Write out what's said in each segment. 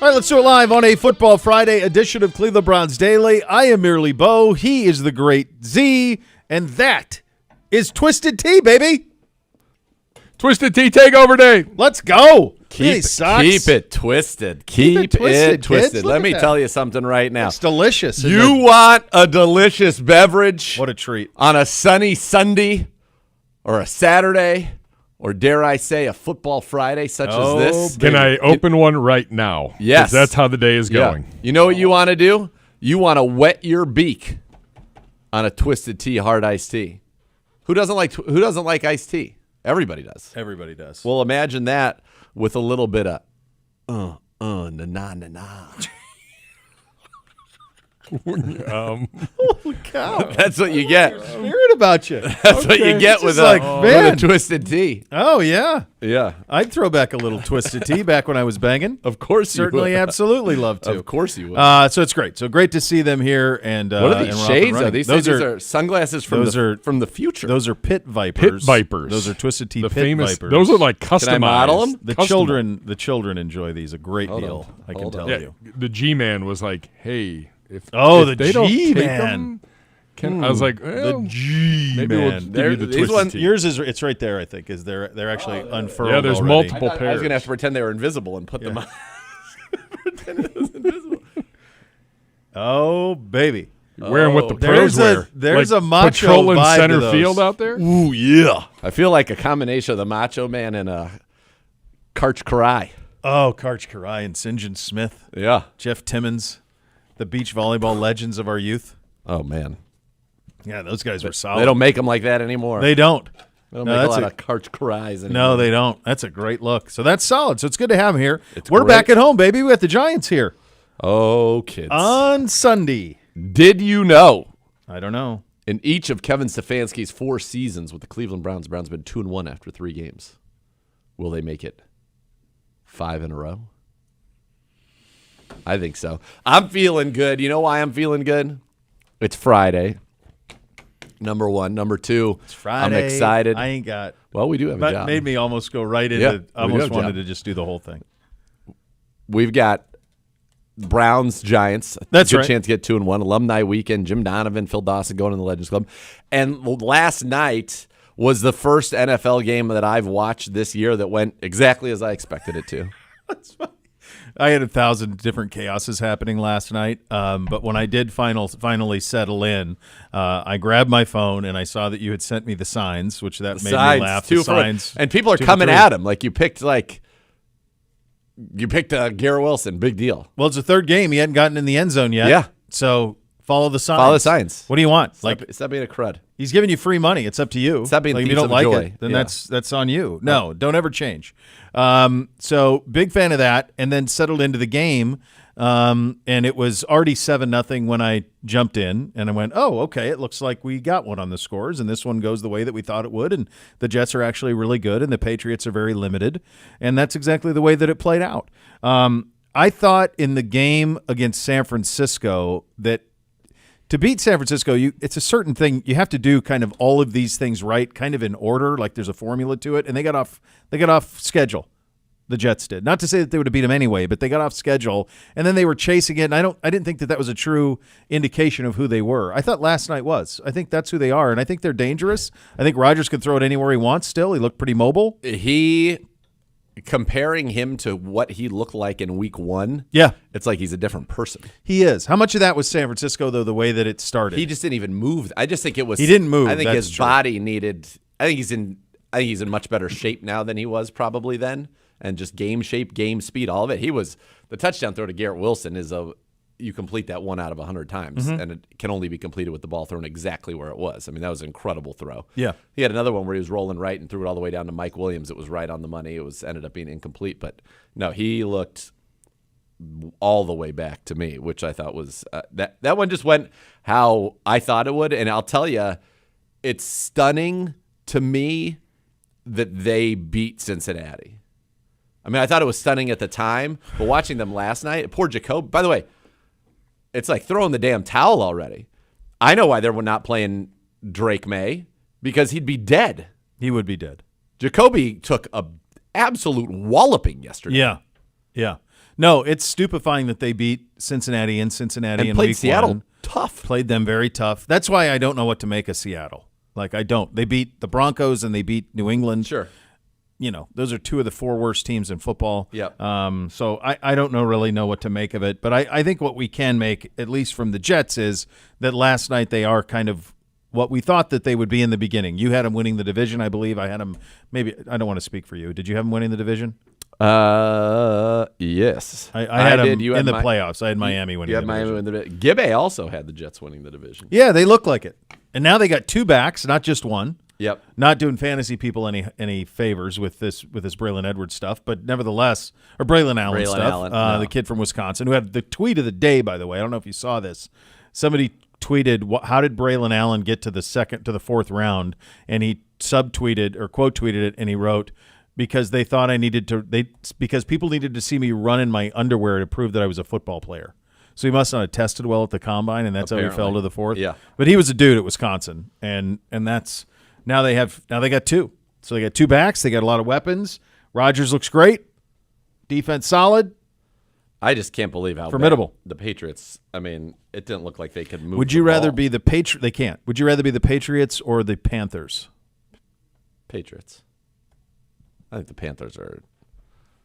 All right, let's do it live on a Football Friday edition of Cleveland Browns Daily. I am merely Bo. He is the great Z, and that is Twisted Tea, baby. Twisted Tea Takeover Day. Let's go. Keep it twisted. Keep it twisted. Let me tell you something right now. It's delicious. You want a delicious beverage? What a treat. On a sunny Sunday or a Saturday or dare I say a football Friday such as this? Can I open one right now? Yes. 'Cause that's how the day is going. Yeah. You know what you want to do? You want to wet your beak on a Twisted Tea hard iced tea. Who doesn't like iced tea? Everybody does. Everybody does. Well, imagine that with a little bit of na-na. Holy cow. That's what you get. Spirit about you. That's what you get with a Twisted Tea. Oh, yeah. Yeah. I'd throw back a little Twisted Tea back when I was banging. Of course you Certainly, would. absolutely love to. Of course you would. So it's great. So great to see them here. And what are these and shades? running. These are sunglasses from the future. Those are pit vipers. Pit vipers. Those are Twisted Tea the pit famous, vipers. Those are like customized. Can I model them? The children enjoy these a great deal. I can tell you. The G-Man was like, hey, if the they don't take G-Man. them, I was like, well, The G maybe we'll Man. give you the These Twisted ones- Tea. Yours is it's right there. I think is they're actually unfurled. Yeah, there's already. multiple I pairs. was gonna have to pretend they were invisible and put them on. Pretend it was invisible. Oh baby, Wearing what the pros wear. There's like a macho patrolling vibe to center those. field out there. Ooh yeah. I feel like a combination of the Macho Man and Karch Karai. Oh, Karch Karai and St. John Smith, Yeah. Jeff Timmons, the beach volleyball legends of our youth. Oh man. Yeah, those guys were solid. They don't make them like that anymore. They don't. They don't No, make a that's lot of Karch Karais anymore. No, they don't. That's a great look. So that's solid. So it's good to have them here. It's We're great. back at home, baby. We got the Giants here Oh, kids. on Sunday. Did you know? I don't know. In each of Kevin Stefanski's 4 seasons with the Cleveland Browns, the Browns have been 2-1 after 3 games. Will they make it 5 in a row? I think so. I'm feeling good. You know why I'm feeling good? It's Friday. Number 1. Number 2, It's Friday. I'm excited. I ain't got. Well, we do have a That job. made me almost go right Yeah, into. I we do almost have a wanted job. to just do the whole thing. We've got Browns, Giants. That's good right. chance to get 2-1. Alumni weekend. Jim Donovan, Phil Dawson going in the Legends Club. And last night was the first NFL game that I've watched this year that went exactly as I expected it to. I had 1,000 different chaoses happening last night, but when I did finally settle in, I grabbed my phone and I saw that you had sent me the signs, which made me laugh. The signs, and people are 2 for coming 3. at him like you picked Garrett Wilson, big deal. Well, it's the 3rd game. He hadn't gotten in the end zone yet. Yeah. So follow the signs. Follow the signs. What do you want? Stop being a crud. He's giving you free money. It's up to you. Stop being if you thieves don't of like joy. it, then Yeah. that's on you. No, don't ever change. So big fan of that, and then settled into the game. And it was already 7-0 when I jumped in, and I went, oh, okay, it looks like we got one on the scores, and this one goes the way that we thought it would, and the Jets are actually really good, and the Patriots are very limited, and that's exactly the way that it played out. I thought in the game against San Francisco that to beat San Francisco, it's a certain thing. You have to do kind of all of these things right, kind of in order, like there's a formula to it, and they got off schedule. The Jets did. Not to say that they would have beat them anyway, but they got off schedule, and then they were chasing it. And I didn't think that was a true indication of who they were. I thought last night was. I think that's who they are, and I think they're dangerous. I think Rodgers can throw it anywhere he wants. Still, he looked pretty mobile. Comparing him to what he looked like in week 1, Yeah, it's like he's a different person. he is. How much of that was San Francisco, though? The way that it started, He just didn't even move. I just think it was. He didn't move, I think that's his true. body needed. I think he's in much better shape now than he was probably then, and just game shape, game speed, all of it. He was the touchdown throw to Garrett Wilson is you complete that 1 out of 100 times, and it can only be completed with the ball thrown exactly where it was. I mean, that was an incredible throw. Yeah. He had another one where he was rolling right and threw it all the way down to Mike Williams. It was right on the money. It ended up being incomplete, but no, he looked all the way back to me, which I thought was that one just went how I thought it would. And I'll tell you, it's stunning to me that they beat Cincinnati. I mean, I thought it was stunning at the time, but watching them last night, poor Jacoby. By the way, it's like throwing the damn towel already. I know why they're not playing Drake May, because he'd be dead. he would be dead. Jacoby took a absolute walloping yesterday. Yeah. No, it's stupefying that they beat Cincinnati in Cincinnati And in played week Seattle 1. tough. Played them very tough. That's why I don't know what to make of Seattle. Like, I don't. They beat the Broncos and they beat New England. Sure. You know, those are 2 of the 4 worst teams in football. Yep. So I don't really know what to make of it. But I think what we can make, at least from the Jets, is that last night they are kind of what we thought that they would be in the beginning. You had them winning the division, I believe. I had them maybe – I don't want to speak for you. Did you have them winning the division? Yes. I had them You in had the playoffs. I had Miami winning You the had Miami division. winning the division. Gibbe also had the Jets winning the division. Yeah, they look like it. And now they got 2 backs, not just one. Yep. Not doing fantasy people any favors with this Braylon Edwards stuff, but nevertheless, or Braylon Allen stuff, no. the kid from Wisconsin, who had the tweet of the day, by the way. I don't know if you saw this. Somebody tweeted, "How did Braylon Allen get to the 4th round?" And he subtweeted or quote tweeted it, and he wrote, "Because they thought because people needed to see me run in my underwear to prove that I was a football player." So he must not have tested well at the combine, and that's how he fell to the 4th. Yeah. But he was a dude at Wisconsin, and that's. Now they got 2. So they got 2 backs. They got a lot of weapons. Rodgers looks great. Defense solid. I just can't believe how Formidable. bad the Patriots. I mean, it didn't look like they could move. Would you rather be the Patriots? They can't. Would you rather be the Patriots or the Panthers? Patriots? I think the Panthers are.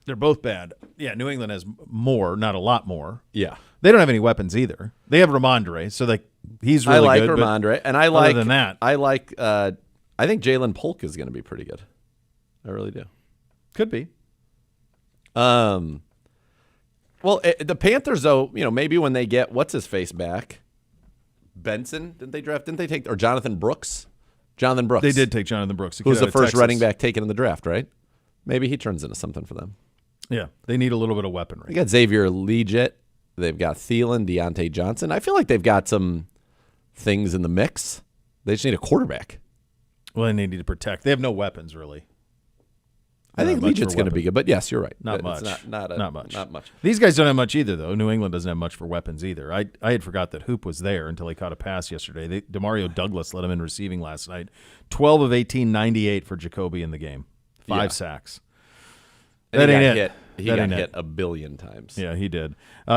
They're both bad. Yeah, New England has more, not a lot more. Yeah. They don't have any weapons either. They have Ramondre, so he's really I like good. Ramondre, and I other like than that, I think Jalen Polk is going to be pretty good. I really do. could be. Well, the Panthers, though, maybe when they get what's his face back, Benson, didn't they take or Jonathan Brooks? Jonathan Brooks. They did take Jonathan Brooks, who's the first Texas. running back taken in the draft, right? Maybe he turns into something for them. Yeah, they need a little bit of weaponry. They got Xavier Legit. They've got Thielen, Deontay Johnson. I feel like they've got some things in the mix. They just need a quarterback. Well, they need to protect. They have no weapons, really. I think much Legit's for going to weapons. be good, but yes, you're right. Not It's much. Not much. Not much. These guys don't have much either, though. New England doesn't have much for weapons either. I had forgot that Hoop was there until he caught a pass yesterday. Demario Douglas led him in receiving last night. 12 of 18, 98 for Jacoby in the game. 5 sacks. And That he ain't got it. He That got ain't hit it. a billion times. Yeah, he did.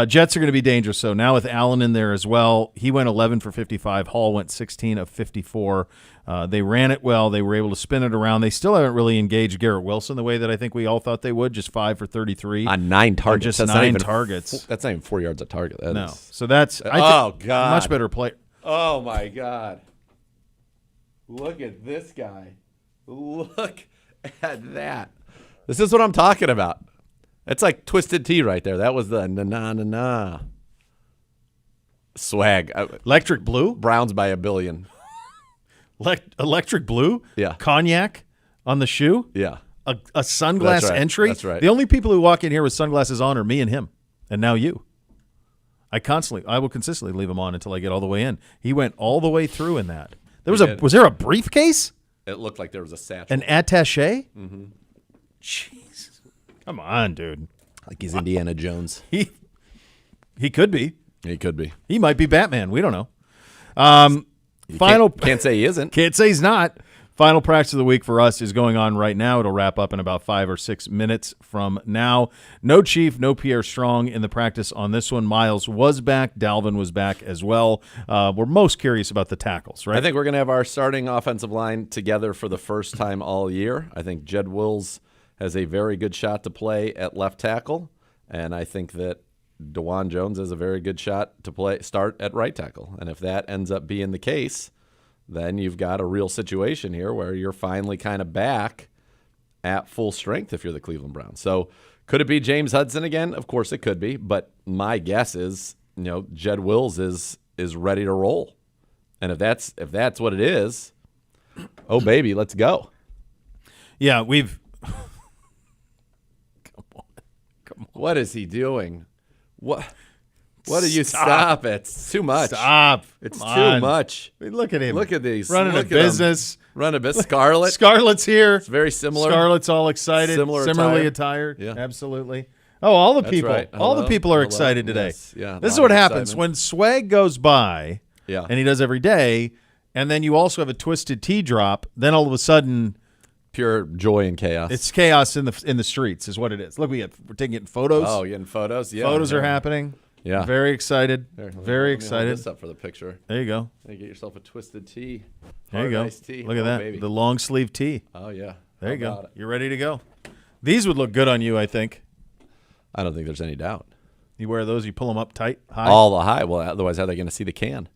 Jets are going to be dangerous. So now with Allen in there as well, he went 11 for 55. Hall went 16 of 54. They ran it well. They were able to spin it around. They still haven't really engaged Garrett Wilson the way that I think we all thought they would, just 5 for 33. On 9 targets. Just That's 9 not even, targets. That's not even 4 yards a target. That No. is- So that's Oh, God. much better play. Oh, my God. Look at this guy. Look at that. This is what I'm talking about. It's like Twisted Tea right there. That was the na-na-na-na. Swag. Electric blue? Browns by a billion. Electric blue? Yeah. Cognac on the shoe? Yeah. A sunglass That's right. entry? That's right. The only people who walk in here with sunglasses on are me and him, and now you. I will consistently leave him on until I get all the way in. He went all the way through in that. Was there a briefcase? It looked like there was a satchel. An attaché? Mm-hmm. Jeez. Come on, dude. Like he's Indiana Jones. He could be. He could be. He might be Batman. We don't know. Can't say he isn't. Can't say he's not. Final practice of the week for us is going on right now. It'll wrap up in about 5 or 6 minutes from now. No Chief, no Pierre Strong in the practice on this one. Miles was back. Dalvin was back as well. We're most curious about the tackles, right? I think we're going to have our starting offensive line together for the first time all year. I think Jed Wills has a very good shot to play at left tackle, and I think that DeJuan Jones has a very good shot to start at right tackle. And if that ends up being the case, then you've got a real situation here where you're finally kind of back at full strength if you're the Cleveland Browns. So could it be James Hudson again? Of course it could be, but my guess is, Jed Wills is ready to roll. And if that's what it is, oh baby, let's go. Yeah, we've Come on. What is he doing? What do you stop it? It's too much. Stop. It's Come too on. much. Look at him. Look at these. Running Look a at business. Running a business. Scarlett. Scarlett's here. It's very similar. Scarlett's all excited. Similarly attire. attired. Yeah. Absolutely. Oh, all the That's people. right. All the Hello. people are Hello. excited today. Yes. Yeah, This is a lot what of happens excitement. when swag goes by, Yeah. and he does every day, and then you also have a Twisted Tea drop, then all of a sudden pure joy and chaos. It's chaos in the streets is what it is. Look, we're taking photos. Oh, getting photos. Yeah, photos are happening. Yeah, very excited. Very excited. Let me hold this up for the picture. There you go. Hey, get yourself a twisted tea. There you go. Tea. Look at that. Baby. The long sleeve tee. Oh yeah. There you go. You're ready to go. These would look good on you, I think. I don't think there's any doubt. You wear those, you pull them up tight, high. All the high. Well, otherwise, how are they going to see the can?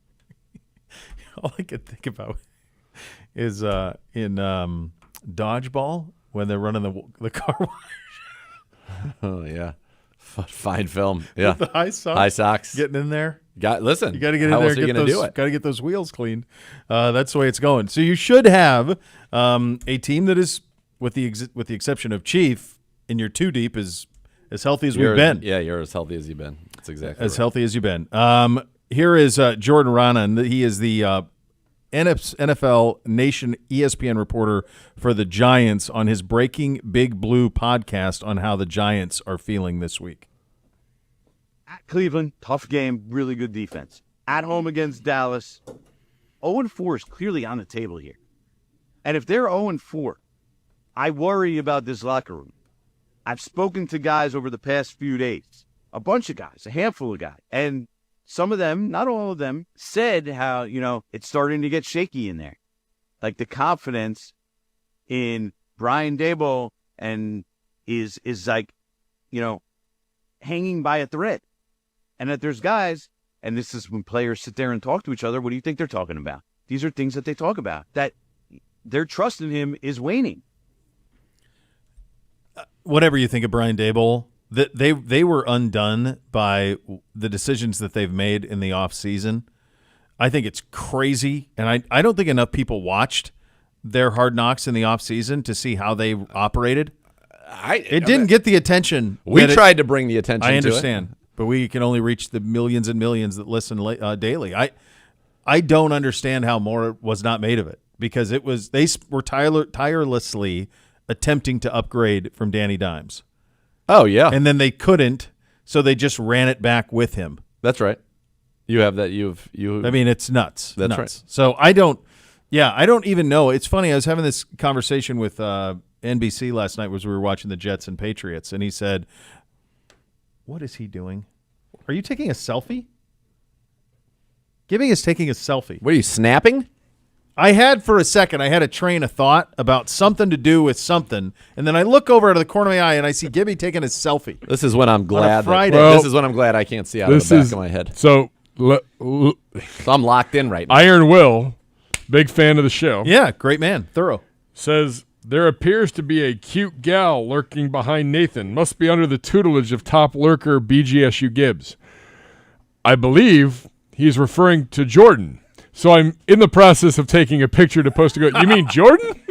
All I could think about is in Dodgeball when they're running the car wash. Oh yeah, fine film. Yeah, With the high socks. High socks. Getting in there. Listen. You got to get in how there. Else are you going to do it? Got to get those wheels cleaned. That's the way it's going. So you should have a team that is, with the exception of Chief, in your two deep is as healthy as we've been. Yeah, you're as healthy as you've been. That's exactly as right. healthy as you've been. Here is Jordan Rana, and he is the NFL Nation ESPN reporter for the Giants on his Breaking Big Blue podcast on how the Giants are feeling this week. At Cleveland, tough game, really good defense. At home against Dallas, 0-4 is clearly on the table here. And if they're 0-4, I worry about this locker room. I've spoken to guys over the past few days, a bunch of guys, a handful of guys, and some of them, not all of them, said how, it's starting to get shaky in there. Like the confidence in Brian Daboll and is like, hanging by a thread. And that there's guys, and this is when players sit there and talk to each other, what do you think they're talking about? These are things that they talk about, that their trust in him is waning. Whatever you think of Brian Daboll, they were undone by the decisions that they've made in the offseason. I think it's crazy, and I don't think enough people watched their Hard Knocks in the offseason to see how they operated. It didn't get the attention. We tried to bring the attention to it. I understand, but we can only reach the millions and millions that listen daily. I don't understand how more was not made of it, because they were tirelessly attempting to upgrade from Danny Dimes. Oh, yeah. And then they couldn't, so they just ran it back with him. That's right. You have that. I mean, it's nuts. That's nuts. right. So I don't even know. It's funny. I was having this conversation with NBC last night as we were watching the Jets and Patriots, and he said, "What is he doing? Are you taking a selfie?" Gibby is taking a selfie. What are you, snapping? I had for a second, I had a train of thought about something to do with something, and then I look over to the corner of my eye and I see Gibby taking a selfie. This is when I'm glad. Friday. This is when I'm glad I can't see out of the back of my head. So I'm locked in right now. Iron Will, big fan of the show. Yeah, great man, thorough. Says there appears to be a cute gal lurking behind Nathan. Must be under the tutelage of top lurker BGSU Gibbs. I believe he's referring to Jordan. So I'm in the process of taking a picture to post to go, you mean Jordan?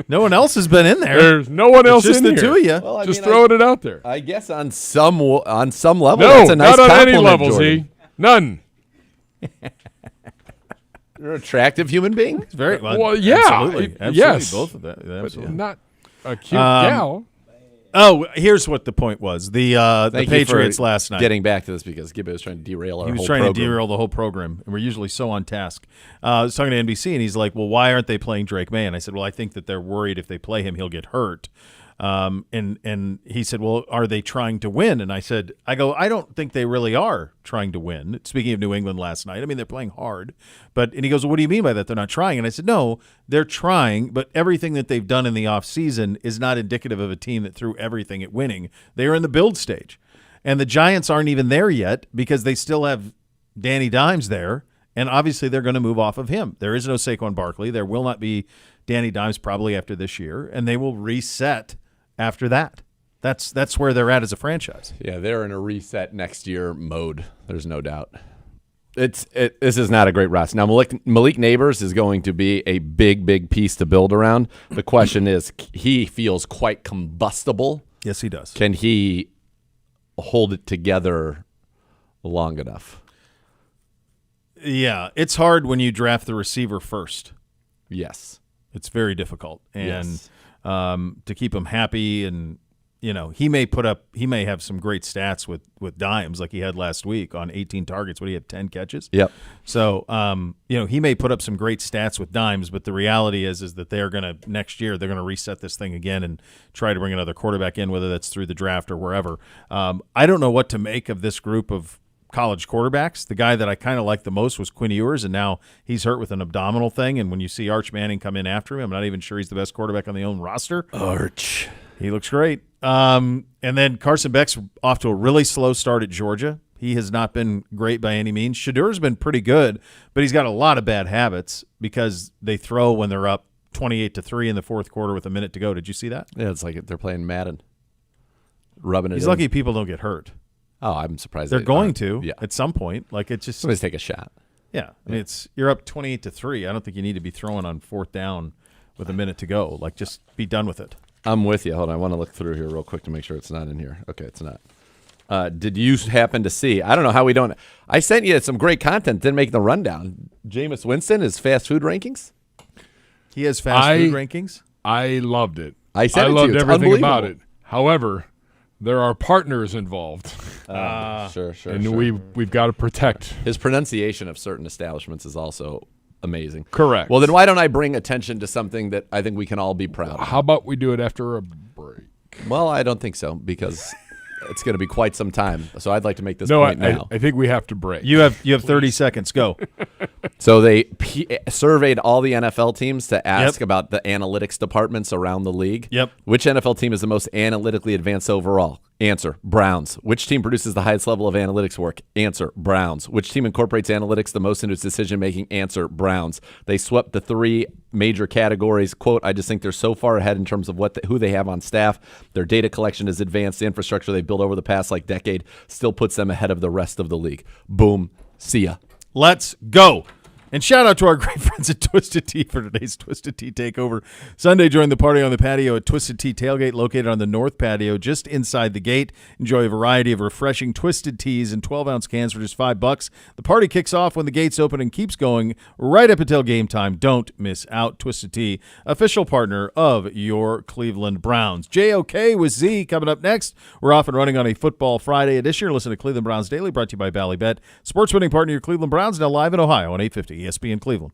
No one else has been in there. There's no one else just in the here. two of you. Well, Just throwing it out there. I guess on some level, No, that's a nice not on compliment, any level, Jordan. Z. None. You're an attractive human being. It's very Well, yeah. absolutely, Yes. both of that. Absolutely. Not a cute gal. Oh, here's what the point was. The Thank you Patriots for last night. Getting back to this because Gibby was trying to derail our He was whole trying program. to derail the whole program, and we're usually so on task. I was talking to NBC, and he's like, well, why aren't they playing Drake May? And I said, well, I think that they're worried if they play him, he'll get hurt. And he said, well, are they trying to win? And I don't think they really are trying to win. Speaking of New England last night, I mean, they're playing hard. And he goes, well, what do you mean by that? They're not trying. And I said, no, they're trying, but everything that they've done in the offseason is not indicative of a team that threw everything at winning. They are in the build stage. And the Giants aren't even there yet because they still have Danny Dimes there, and obviously they're going to move off of him. There is no Saquon Barkley. There will not be Danny Dimes probably after this year, and they will reset after that. That's where they're at as a franchise. Yeah, they're in a reset next year mode. There's no doubt. This is not a great roster. Now, Malik Neighbors is going to be a big piece to build around. The question is, he feels quite combustible. Yes, he does. Can he hold it together long enough? Yeah, it's hard when you draft the receiver first. Yes. It's very difficult. And Yes. to keep him happy and he may have some great stats with dimes like he had last week on 18 targets. What, he had 10 catches? Yep. So, he may put up some great stats with dimes, but the reality is that next year they're going to reset this thing again and try to bring another quarterback in, whether that's through the draft or wherever. I don't know what to make of this group of college quarterbacks. The guy that I kind of liked the most was Quinn Ewers, and now he's hurt with an abdominal thing. And when you see Arch Manning come in after him, I'm not even sure he's the best quarterback on the own roster. Arch. He looks great. And then Carson Beck's off to a really slow start at Georgia. He has not been great by any means. Shadur's been pretty good, but he's got a lot of bad habits because they throw when they're up 28-3 in the fourth quarter with a minute to go. Did you see that? Yeah, it's like they're playing Madden. Rubbing it He's in. lucky people don't get hurt. Oh, I'm surprised. They're going aren't. to Yeah. at some point. Like, it's just Somebody's take a shot. yeah. I mean, you're up 28-3. I don't think you need to be throwing on fourth down with a minute to go. Like, just be done with it. I'm with you. Hold on. I want to look through here real quick to make sure it's not in here. Okay, it's not. Did you happen to see? I don't know how we don't. I sent you some great content. Didn't make the rundown. Jameis Winston, his fast food rankings. He has fast food rankings. I loved it. I sent it to loved you. It's everything about unbelievable. it. However, there are partners involved, Sure. and we've got to protect. His pronunciation of certain establishments is also amazing. Correct. Well, then why don't I bring attention to something that I think we can all be proud of? How about we do it after a break? Well, I don't think so because it's going to be quite some time. So I'd like to make this No, point now. I think we have to break. You have 30 seconds. Go. So they surveyed all the NFL teams to ask about the analytics departments around the league. Yep. Which NFL team is the most analytically advanced overall? Answer, Browns. Which team produces the highest level of analytics work? Answer, Browns. Which team incorporates analytics the most into its decision-making? Answer, Browns. They swept the three major categories. Quote, I just think they're so far ahead in terms of who they have on staff. Their data collection is advanced. The infrastructure they've built over the past decade still puts them ahead of the rest of the league. Boom. See ya. Let's go. And shout out to our great friends at Twisted Tea for today's Twisted Tea Takeover. Sunday, join the party on the patio at Twisted Tea Tailgate, located on the north patio, just inside the gate. Enjoy a variety of refreshing Twisted Teas in 12-ounce cans for just $5. The party kicks off when the gates open and keeps going right up until game time. Don't miss out. Twisted Tea, official partner of your Cleveland Browns. JOK with Z coming up next. We're off and running on a Football Friday edition. Listen to Cleveland Browns Daily, brought to you by Ballybet. Sports betting partner, your Cleveland Browns, now live in Ohio on 850 ESPN Cleveland.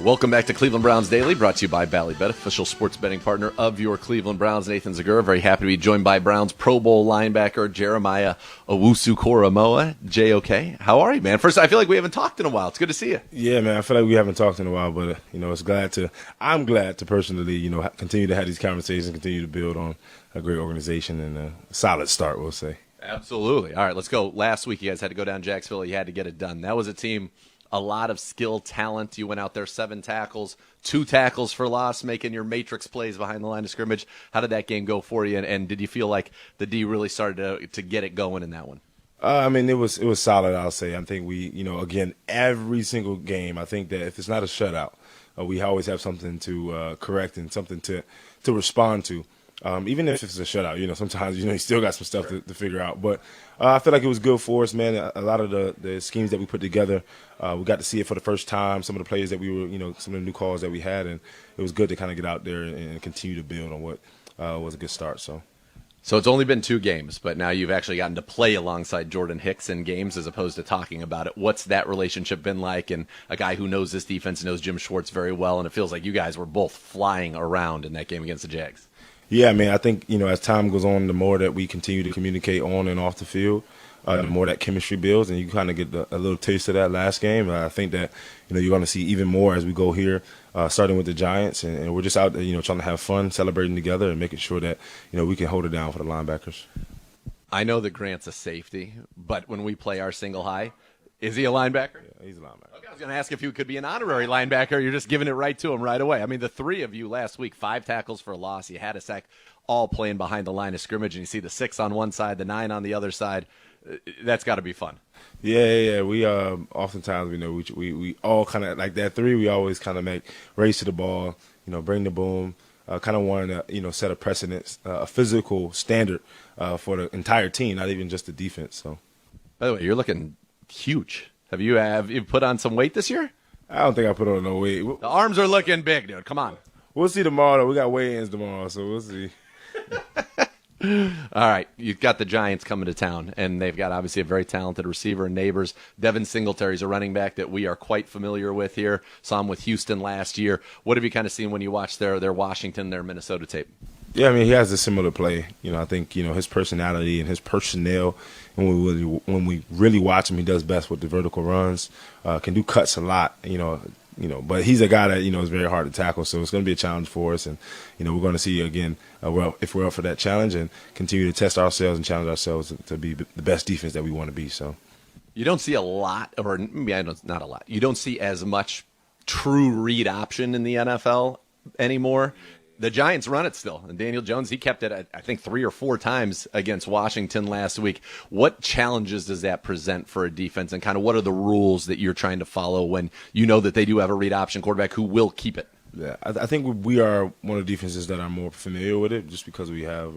Welcome back to Cleveland Browns Daily, brought to you by Ballybet, official sports betting partner of your Cleveland Browns. Nathan Zagura, very happy to be joined by Browns Pro Bowl linebacker Jeremiah Owusu-Koramoah. JOK, how are you, man? First, I feel like we haven't talked in a while. It's good to see you. Yeah, man, I feel like we haven't talked in a while, but I'm glad to personally, continue to have these conversations, continue to build on a great organization and a solid start, we'll say. Absolutely. All right, let's go. Last week, you guys had to go down to Jacksonville. You had to get it done. That was a team. A lot of skill, talent. You went out there 7 tackles, 2 tackles for loss, making your matrix plays behind the line of scrimmage. How did that game go for you? And did you feel like the D really started to get it going in that one? It was solid, I'll say. I think we, again, every single game, I think that if it's not a shutout, we always have something to correct and something to respond to. Even if it's a shutout, sometimes, you still got some stuff to figure out. But I feel like it was good for us, man. A lot of the schemes that we put together, we got to see it for the first time. Some of the players that we were, some of the new calls that we had, and it was good to kind of get out there and continue to build on what was a good start. So it's only been 2 games, but now you've actually gotten to play alongside Jordan Hicks in games as opposed to talking about it. What's that relationship been like? And a guy who knows this defense knows Jim Schwartz very well, and it feels like you guys were both flying around in that game against the Jags. Yeah, man, I think, as time goes on, the more that we continue to communicate on and off the field, the more that chemistry builds, and you kind of get a little taste of that last game. I think that, you're going to see even more as we go here, starting with the Giants, and we're just out there, trying to have fun, celebrating together, and making sure that, we can hold it down for the linebackers. I know that Grant's a safety, but when we play our single high, is he a linebacker? Yeah, he's a linebacker. Okay, I was going to ask if you could be an honorary linebacker. You're just giving it right to him right away. I mean, the 3 of you last week, 5 tackles for a loss. You had a sack, all playing behind the line of scrimmage, and you see the 6 on one side, the 9 on the other side. That's got to be fun. Yeah. We oftentimes, we all kind of like that 3. We always kind of make race to the ball, bring the boom. Kind of want to, set a precedent, a physical standard for the entire team, not even just the defense. So, by the way, you're looking huge. Have you put on some weight this year? I don't think I put on no weight. The arms are looking big, dude. Come on. We'll see tomorrow, though. We got weigh-ins tomorrow, so we'll see. All right, you've got the Giants coming to town, and they've got obviously a very talented receiver and neighbors. Devin Singletary's a running back that we are quite familiar with here. Saw him with Houston last year. What have you kind of seen when you watch their Washington, their Minnesota tape? Yeah, he has a similar play. I think, his personality and his personnel, when we really watch him, he does best with the vertical runs, can do cuts a lot, but he's a guy that, is very hard to tackle. So it's going to be a challenge for us. And, we're going to see, again, if we're up for that challenge and continue to test ourselves and challenge ourselves to be the best defense that we want to be. So you don't see a lot, or maybe not a lot. You don't see as much true read option in the NFL anymore. The Giants run it still, and Daniel Jones, he kept it, I think, 3 or 4 times against Washington last week. What challenges does that present for a defense, and kind of what are the rules that you're trying to follow when you know that they do have a read option quarterback who will keep it? Yeah, I think we are one of the defenses that are more familiar with it just because we have,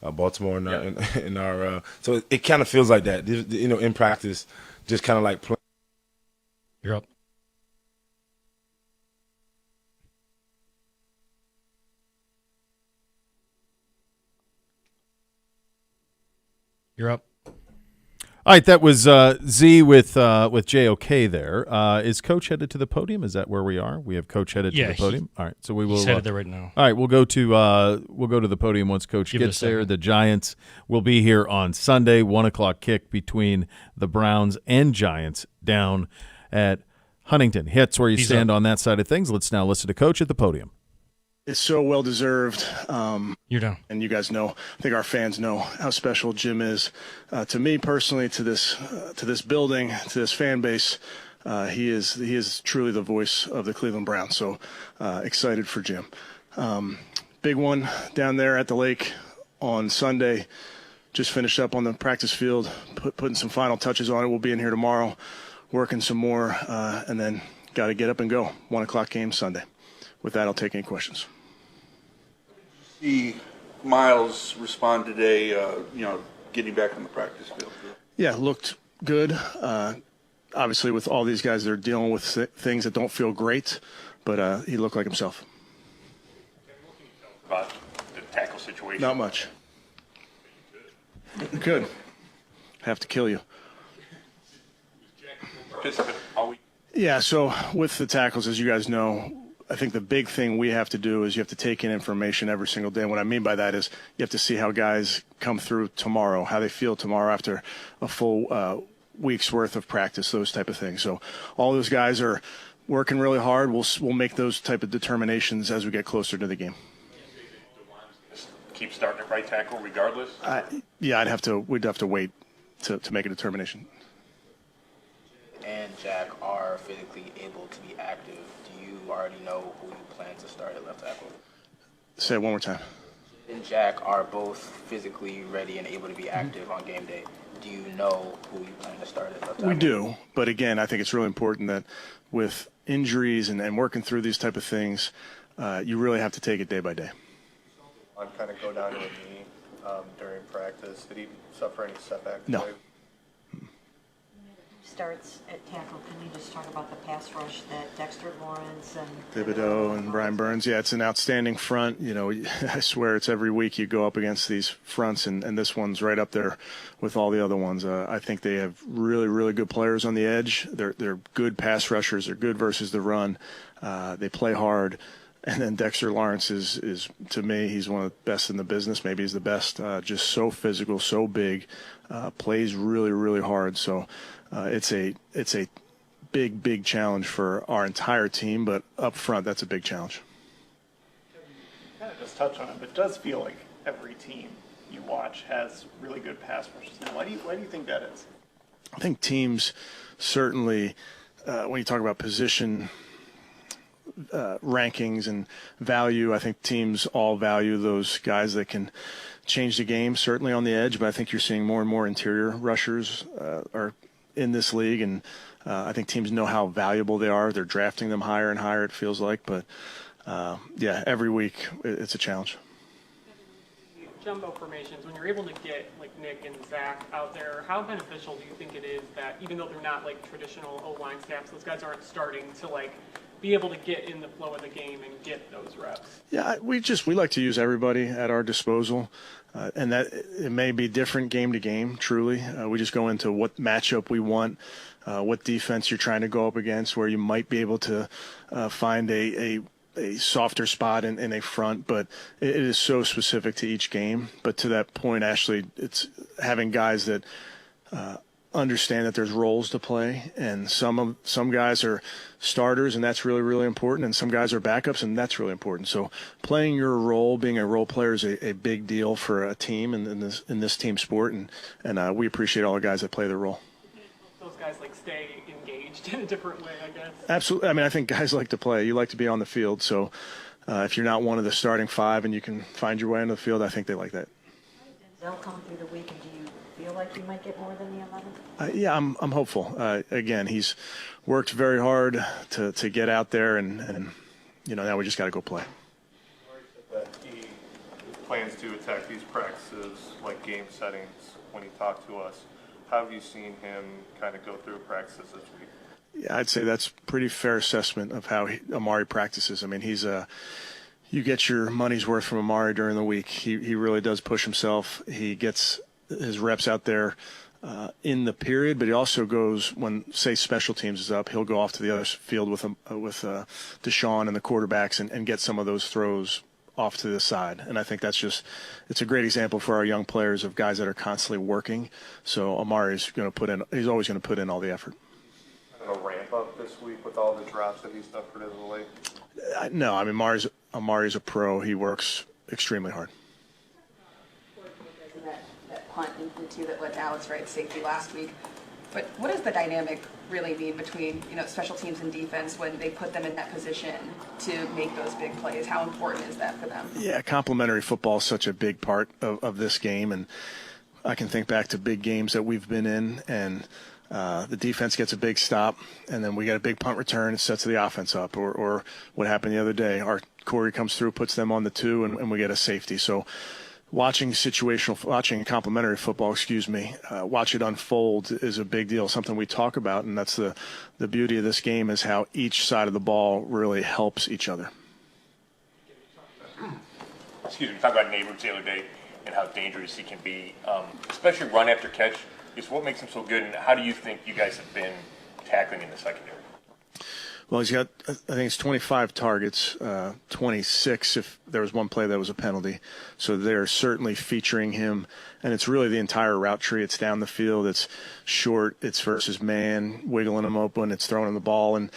Baltimore in our so it kind of feels like that, in practice, just kind of like playing. You're up. You're up. All right, that was Z with JOK there. Is Coach headed to the podium? Is that where we are? We have Coach headed to the podium. All right, so we will. He's headed there right now. All right, we'll go to the podium once Coach gets there. The Giants will be here on Sunday, 1:00 kick between the Browns and Giants down at Huntington. Hits where you stand on that side of things. Let's now listen to Coach at the podium. It's so well deserved. You're down. And you guys know, I think our fans know how special Jim is to me personally, to this building, to this fan base. He is truly the voice of the Cleveland Browns. So excited for Jim. Big one down there at the lake on Sunday. Just finished up on the practice field, putting some final touches on it. We'll be in here tomorrow, working some more, and then got to get up and go. 1:00 game Sunday. With that, I'll take any questions. See Miles respond today, getting back on the practice field? Yeah, looked good. Obviously, with all these guys, they're dealing with things that don't feel great, but he looked like himself. About the tackle situation? Not much. Good. Have to kill you. Just always. Yeah, so with the tackles, as you guys know, I think the big thing we have to do is you have to take in information every single day. And what I mean by that is you have to see how guys come through tomorrow, how they feel tomorrow after a full week's worth of practice, those type of things. So all those guys are working really hard. We'll make those type of determinations as we get closer to the game. Keep starting at right tackle regardless? Yeah, we'd have to wait to make a determination. And Jack are physically able to be active. Do you already know who you plan to start at left tackle? Say it one more time. And Jack are both physically ready and able to be active on game day. Do you know who you plan to start at left tackle? We do, but again, I think it's really important that with injuries and working through these type of things, you really have to take it day by day. On kind of go down to a knee during practice. Did he suffer any setbacks? No. Starts at tackle. Can you just talk about the pass rush that Dexter Lawrence and Thibodeau and Brian Burns? Yeah, it's an outstanding front. You know, I swear it's every week you go up against these fronts, and this one's right up there with all the other ones. I think they have really, really good players on the edge. They're good pass rushers. They're good versus the run. They play hard. And then Dexter Lawrence is to me, he's one of the best in the business. Maybe he's the best. Just so physical, so big, plays really, really hard. So it's a big challenge for our entire team. But up front, that's a big challenge. Kind of just touch on it, but it does feel like every team you watch has really good pass rushes now. Why do you think that is? I think teams certainly, when you talk about position rankings and value, I think teams all value those guys that can change the game, certainly on the edge, but I think you're seeing more and more interior rushers are in this league, and I think teams know how valuable they are. They're drafting them higher and higher, it feels like, but yeah, every week it's a challenge. Jumbo formations, when you're able to get like Nick and Zach out there, how beneficial do you think it is that even though they're not like traditional O-line staffs, those guys aren't starting to like be able to get in the flow of the game and get those reps? Yeah, we like to use everybody at our disposal, and that it may be different game to game, truly. We just go into what matchup we want, what defense you're trying to go up against, where you might be able to find a softer spot in a front, but it is so specific to each game. But to that point, Ashley, it's having guys that understand that there's roles to play, and some guys are starters, and that's really, really important, and some guys are backups, and that's really important. So playing your role, being a role player, is a big deal for a team in this team sport, and we appreciate all the guys that play their role. Those guys like stay engaged in a different way, I guess. Absolutely. I mean, I think guys like to play. You like to be on the field. So if you're not one of the starting five and you can find your way into the field, I think they like that. They'll come through the week, and do you feel like you might get more than the 11? Yeah, I'm hopeful. Again, he's worked very hard to get out there, and now we just got to go play. That he plans to attack these practices like game settings when he talked to us. How have you seen him kind of go through practices this week? Yeah, I'd say that's a pretty fair assessment of how Amari practices. I mean, you get your money's worth from Amari during the week. He really does push himself. He gets his reps out there in the period, but he also goes when, say, special teams is up, he'll go off to the other field with Deshaun and the quarterbacks and get some of those throws off to the side. And I think it's a great example for our young players of guys that are constantly working. So Amari's he's always going to put in all the effort. A ramp up this week with all the drops that he's done for the late? No, I mean, Amari's a pro. He works extremely hard. That punt into that led Dallas right safety last week. But what does the dynamic really mean between special teams and defense when they put them in that position to make those big plays? How important is that for them? Yeah, complementary football is such a big part of this game, and I can think back to big games that we've been in, and the defense gets a big stop, and then we get a big punt return and sets the offense up. Or what happened the other day, our Corey comes through, puts them on the 2, and we get a safety. So watching complementary football, watch it unfold is a big deal, something we talk about, and that's the beauty of this game is how each side of the ball really helps each other. Excuse me, talk about Neighbors the other day and how dangerous he can be, especially run after catch. What makes him so good, and how do you think you guys have been tackling in the secondary? Well, he's got, I think it's 25 targets, 26 if there was one play that was a penalty. So they're certainly featuring him, and it's really the entire route tree. It's down the field, it's short, it's versus man, wiggling him open, it's throwing him the ball, and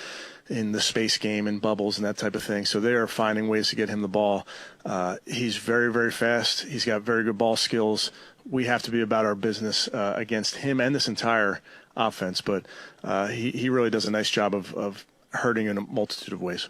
in the space game and bubbles and that type of thing. So they are finding ways to get him the ball. He's very, very fast. He's got very good ball skills. We have to be about our business against him and this entire offense, but he really does a nice job of hurting in a multitude of ways.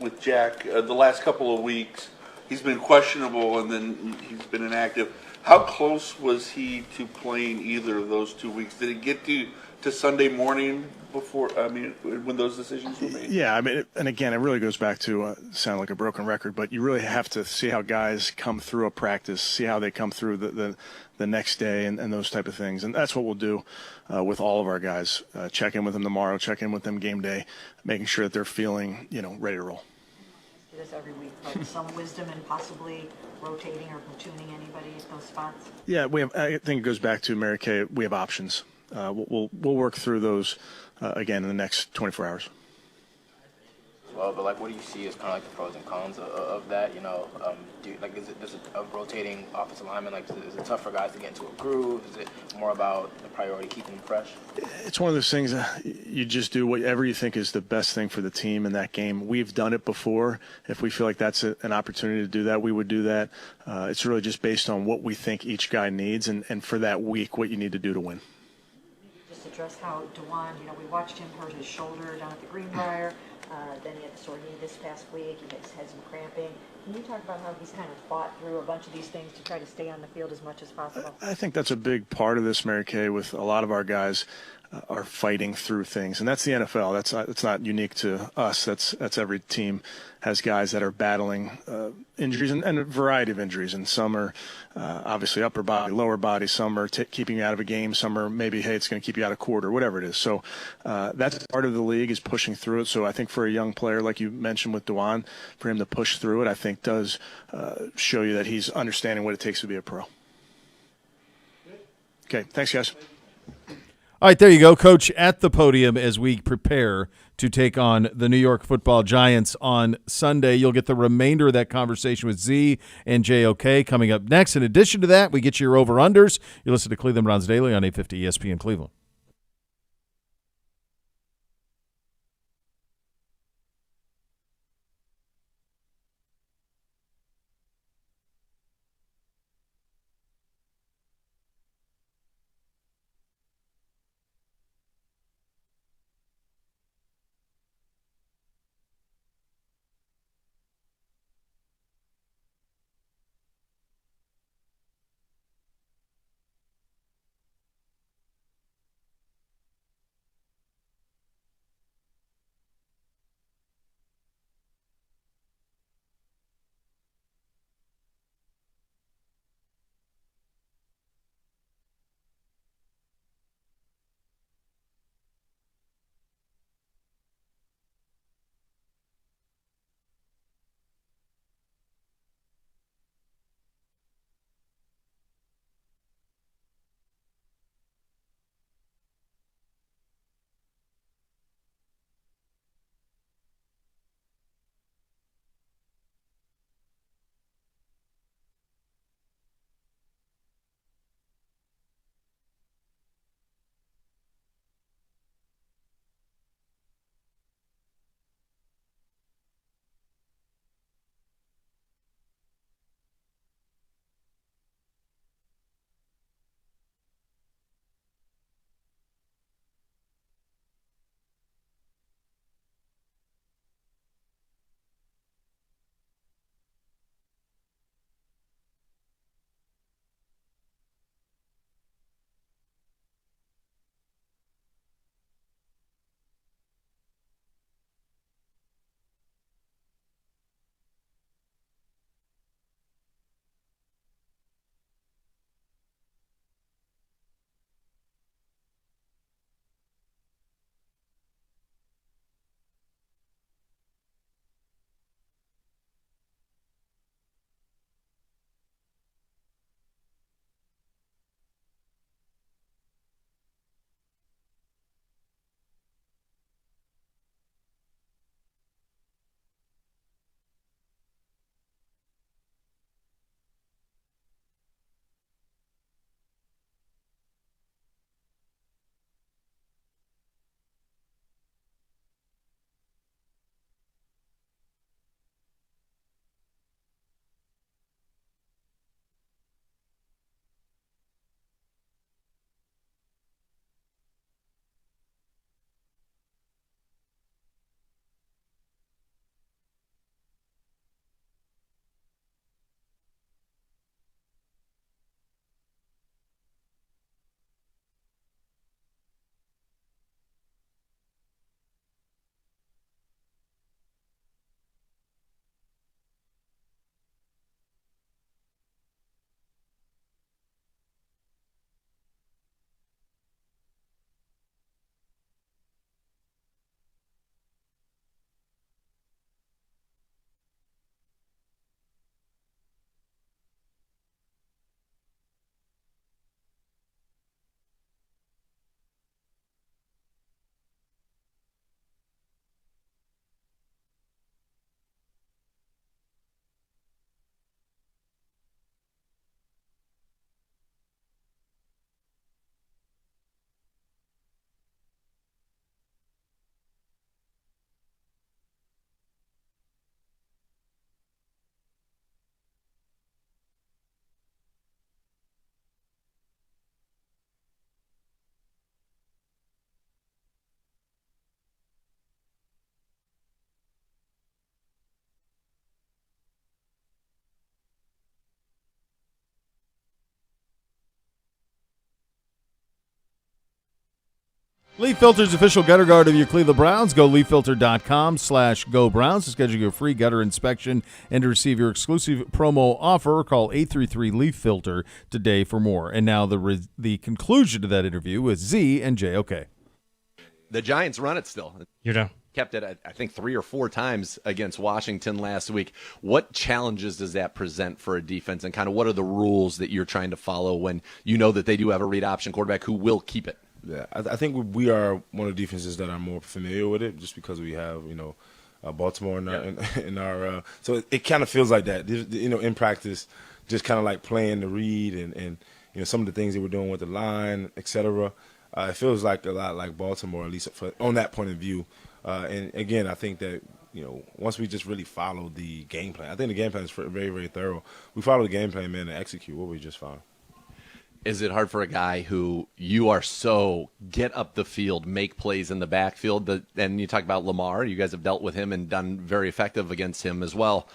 With Jack, the last couple of weeks, he's been questionable and then he's been inactive. How close was he to playing either of those 2 weeks? Did it get to Sunday morning when those decisions were made? Yeah, and again, it really goes back to sound like a broken record, but you really have to see how guys come through a practice, see how they come through the next day and those type of things. And that's what we'll do with all of our guys. Check in with them tomorrow, check in with them game day, making sure that they're feeling, ready to roll. Do this every week, but some wisdom in possibly rotating or platooning anybody at those spots? Yeah, I think it goes back to Mary Kay. We have options. We'll work through those again in the next 24 hours. Well, but what do you see as kind of the pros and cons of that? Is it a rotating offensive lineman? Is it tough for guys to get into a groove? Is it more about the priority keeping them fresh? It's one of those things you just do whatever you think is the best thing for the team in that game. We've done it before. If we feel like that's an opportunity to do that, we would do that. It's really just based on what we think each guy needs and for that week, what you need to do to win. Just address how DeJuan, we watched him hurt his shoulder down at the Greenbrier. Then he had the sore knee this past week. He had some cramping. Can you talk about how he's kind of fought through a bunch of these things to try to stay on the field as much as possible? I think that's a big part of this, Mary Kay, with a lot of our guys are fighting through things. And that's the NFL. That's not unique to us. That's every team has guys that are battling injuries and a variety of injuries. And some are obviously upper body, lower body. Some are keeping you out of a game. Some are maybe, hey, it's going to keep you out of quarter, whatever it is. So that's part of the league is pushing through it. So I think for a young player, like you mentioned with DeJuan, for him to push through it, I think does show you that he's understanding what it takes to be a pro. Okay, thanks, guys. All right, there you go, Coach, at the podium as we prepare to take on the New York Football Giants on Sunday. You'll get the remainder of that conversation with Z and JOK coming up next. In addition to that, we get you your over-unders. You listen to Cleveland Browns Daily on 850 ESPN Cleveland. Leaf Filter's official gutter guard of your Cleveland Browns. Go leaffilter.com/go Browns to schedule your free gutter inspection and to receive your exclusive promo offer. Call 833-LEAF-FILTER today for more. And now the conclusion to that interview with Z and JOK. The Giants run it still. You're down. Kept it, I think, 3 or 4 times against Washington last week. What challenges does that present for a defense, and kind of what are the rules that you're trying to follow when you know that they do have a read option quarterback who will keep it? Yeah, I think we are one of the defenses that are more familiar with it, just because we have Baltimore in our so it kind of feels like that. In practice, just kind of like playing the read and some of the things that we're doing with the line, etc. It feels like a lot like Baltimore, at least on that point of view. And again, I think that once we just really follow the game plan, I think the game plan is very, very thorough. We follow the game plan, man, and execute what we just found. Is it hard for a guy who you are so get up the field, make plays in the backfield? And you talk about Lamar. You guys have dealt with him and done very effective against him as well.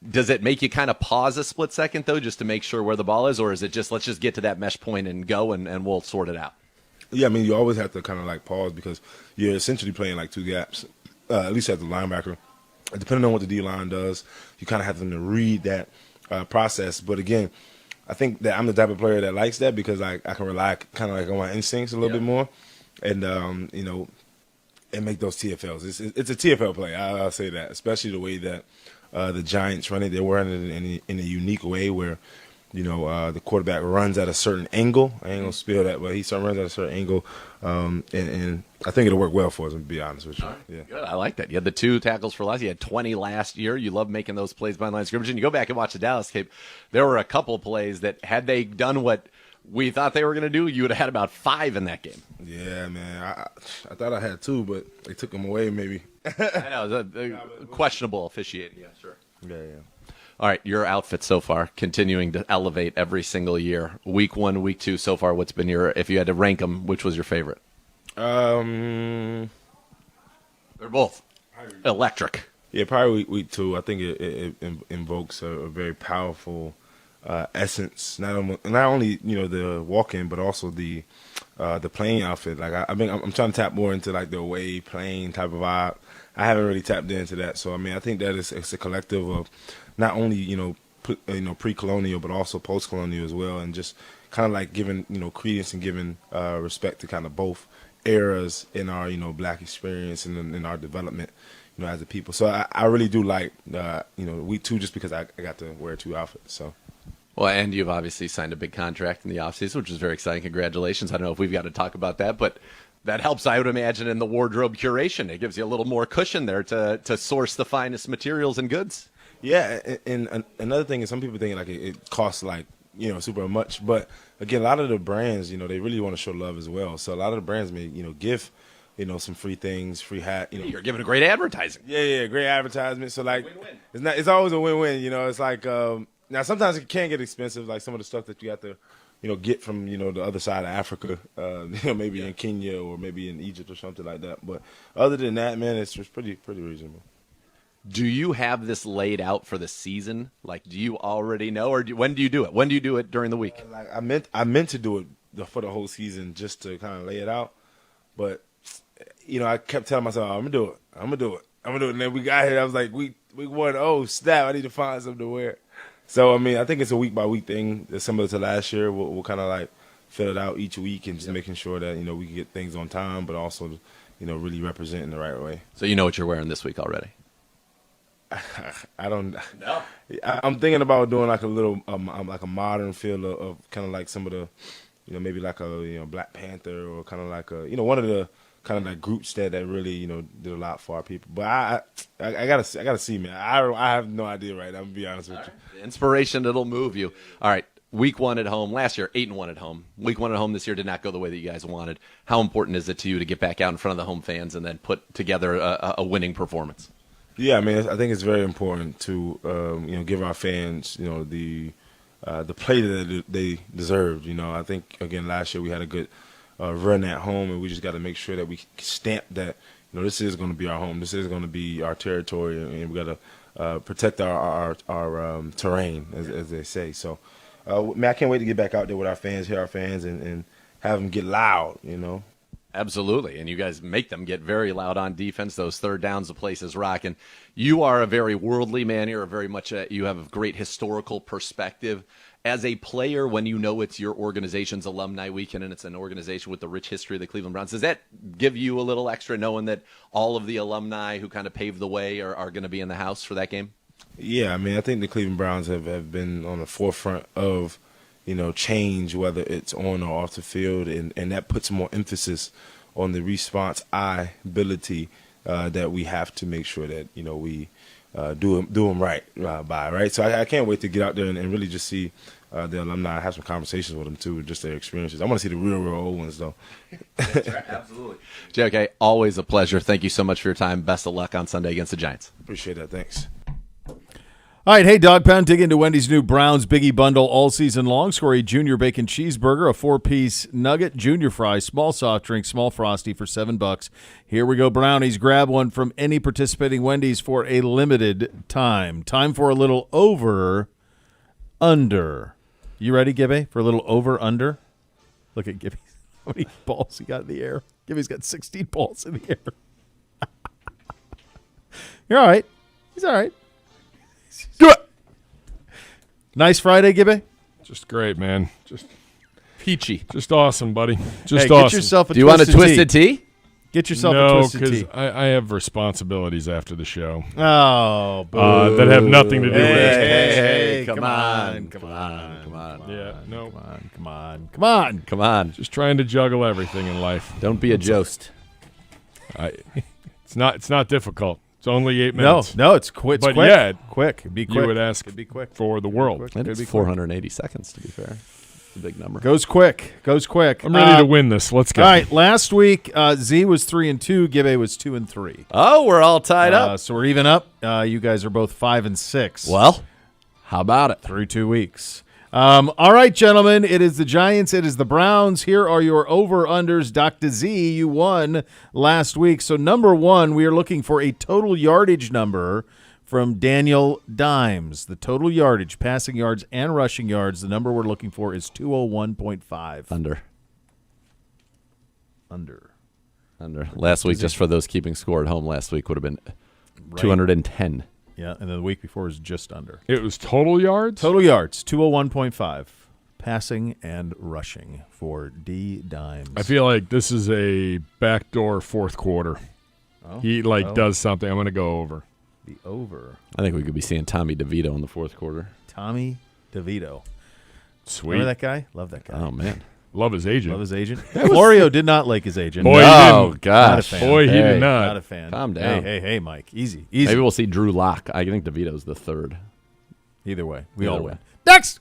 Does it make you kind of pause a split second, though, just to make sure where the ball is? Or is it just let's just get to that mesh point and go and we'll sort it out? Yeah, I mean, you always have to kind of like pause because you're essentially playing like 2 gaps, at least as the linebacker. Depending on what the D-line does, you kind of have to read that process. But again, I think that I'm the type of player that likes that because I can rely kind of like on my instincts a little bit more, and and make those TFLs. It's a TFL play. I'll say that, especially the way that the Giants run it. They're running it in a unique way where the quarterback runs at a certain angle. I ain't gonna spill that, but he runs at a certain angle, and I think it'll work well for us. To be honest with you, yeah. Good. I like that. You had the 2 tackles for loss. You had 20 last year. You love making those plays behind the line of scrimmage. And you go back and watch the Dallas tape. There were a couple plays that had they done what we thought they were going to do, you would have had about 5 in that game. Yeah, man. I thought I had 2, but they took them away. Maybe. I know, it was a questionable officiating. Yeah, sure. Yeah. All right, your outfit so far, continuing to elevate every single year. Week 1, week 2 so far, what's been if you had to rank them, which was your favorite? They're both electric. Yeah, probably week 2. I think it invokes a very powerful essence. Not only the walk-in, but also the playing outfit. Like I'm trying to tap more into like the away playing type of vibe. I haven't really tapped into that. So I mean, I think that it's a collective of not only pre-colonial, but also post-colonial as well, and just kind of like giving credence and giving respect to kind of both eras in our black experience and in our development as a people. So I really do like week 2 just because I got to wear 2 outfits. So. Well, and you've obviously signed a big contract in the offseason, which is very exciting. Congratulations. I don't know if we've got to talk about that, but that helps, I would imagine, in the wardrobe curation. It gives you a little more cushion there to source the finest materials and goods. Yeah, and another thing is some people think like it costs like super much, but again, a lot of the brands they really want to show love as well. So a lot of the brands may give some free things, free hat. You're giving a great advertising. Yeah, great advertisement. So like win-win. It's always a win-win. It's like now sometimes it can get expensive, like some of the stuff that you have to get from the other side of Africa, maybe in Kenya or maybe in Egypt or something like that. But other than that, man, it's pretty reasonable. Do you have this laid out for the season? Like, do you already know, or when do you do it? When do you do it during the week? I meant to do it for the whole season just to kind of lay it out, but I kept telling myself I'm gonna do it, and then we got here. I was like, week 1, oh snap, I need to find something to wear. So I mean, I think it's a week by week thing, similar to last year. We'll kind of like fill it out each week and just making sure that we can get things on time, but also really represent in the right way. So you know what you're wearing this week already? I don't. No. I'm thinking about doing like a little, like a modern feel of kind of like some of the, maybe like a Black Panther or kind of like a one of the kind of like groups that really did a lot for our people. But I gotta see, man. I have no idea right now. I'm gonna be honest with you. The inspiration, it'll move you. All right. Week 1 at home. Last year, 8-1 at home. Week 1 at home this year did not go the way that you guys wanted. How important is it to you to get back out in front of the home fans and then put together a winning performance? Yeah, I mean, I think it's very important to give our fans the play that they deserved. I think again last year we had a good run at home, and we just got to make sure that we stamp that this is going to be our home, this is going to be our territory, and we got to protect our terrain, as they say. So, man, I can't wait to get back out there with our fans, hear our fans, and have them get loud. Absolutely, and you guys make them get very loud on defense. Those third downs, the place is rocking. You are a very worldly man. You're very much you have a great historical perspective. As a player, when you know it's your organization's alumni weekend and it's an organization with the rich history of the Cleveland Browns, does that give you a little extra knowing that all of the alumni who kind of paved the way are going to be in the house for that game? Yeah, I mean, I think the Cleveland Browns have been on the forefront of, change, whether it's on or off the field, and that puts more emphasis on the response ability that we have to make sure that, we do them right by, right? So I can't wait to get out there and really just see the alumni, have some conversations with them, too, just their experiences. I want to see the real old ones, though. That's right, absolutely. JK, always a pleasure. Thank you so much for your time. Best of luck on Sunday against the Giants. Appreciate that. Thanks. All right, hey, Dog Pound, dig into Wendy's new Browns Biggie Bundle all season long. Score a junior bacon cheeseburger, a 4-piece nugget, junior fry, small soft drink, small Frosty for $7. Here we go, Brownies. Grab one from any participating Wendy's for a limited time. Time for a little over-under. You ready, Gibby, for a little over-under? Look at Gibby. How many balls he got in the air? Gibby's got 16 balls in the air. You're all right. He's all right. Do it. Nice Friday, Gibby. Just great, man. Just peachy. Just awesome, buddy. Just hey, awesome. Get yourself a Do you want a twisted tea? Get yourself a twisted tea. No, because I have responsibilities after the show. Oh, boo. That have nothing to do with it. Hey, come on. Yeah, no. Come on. Just trying to juggle everything in life. Don't be a jost. It's not difficult. It's only 8 minutes. No, it's quick. But quick. yeah, quick. It'd be quick. You would ask It'd be quick. for the world. And it's 480 seconds, to be fair. It's a big number. Goes quick. I'm ready to win this. Let's go. All right. Last week, Z was 3-2. Gibbe was 2-3. Oh, we're all tied up. So we're even up. You guys are both 5-6. Well, how about it? Through 2 weeks. All right, gentlemen. It is the Giants. It is the Browns. Here are your over-unders. Dr. Z, you won last week. So number one, we are looking for a total yardage number from Daniel Dimes. The total yardage, passing yards and rushing yards, the number we're looking for is 201.5. Under. Last week, just for those keeping score at home, last week would have been 210. Yeah, and then the week before was just under. It was total yards? Total yards, 201.5. Passing and rushing for D. Dimes. I feel like this is a backdoor fourth quarter. He does something. I'm going to go over. The over. I think we could be seeing Tommy DeVito in the fourth quarter. Tommy DeVito. Sweet. Remember that guy? Love that guy. Oh, man. Love his agent. Florio did not like his agent. Boy, oh, gosh. Not a fan. Boy, he did not. Not a fan. Calm down. Hey, Mike. Easy. Maybe we'll see Drew Lock. I think DeVito's the third. Either way. We all Either win. way. Next!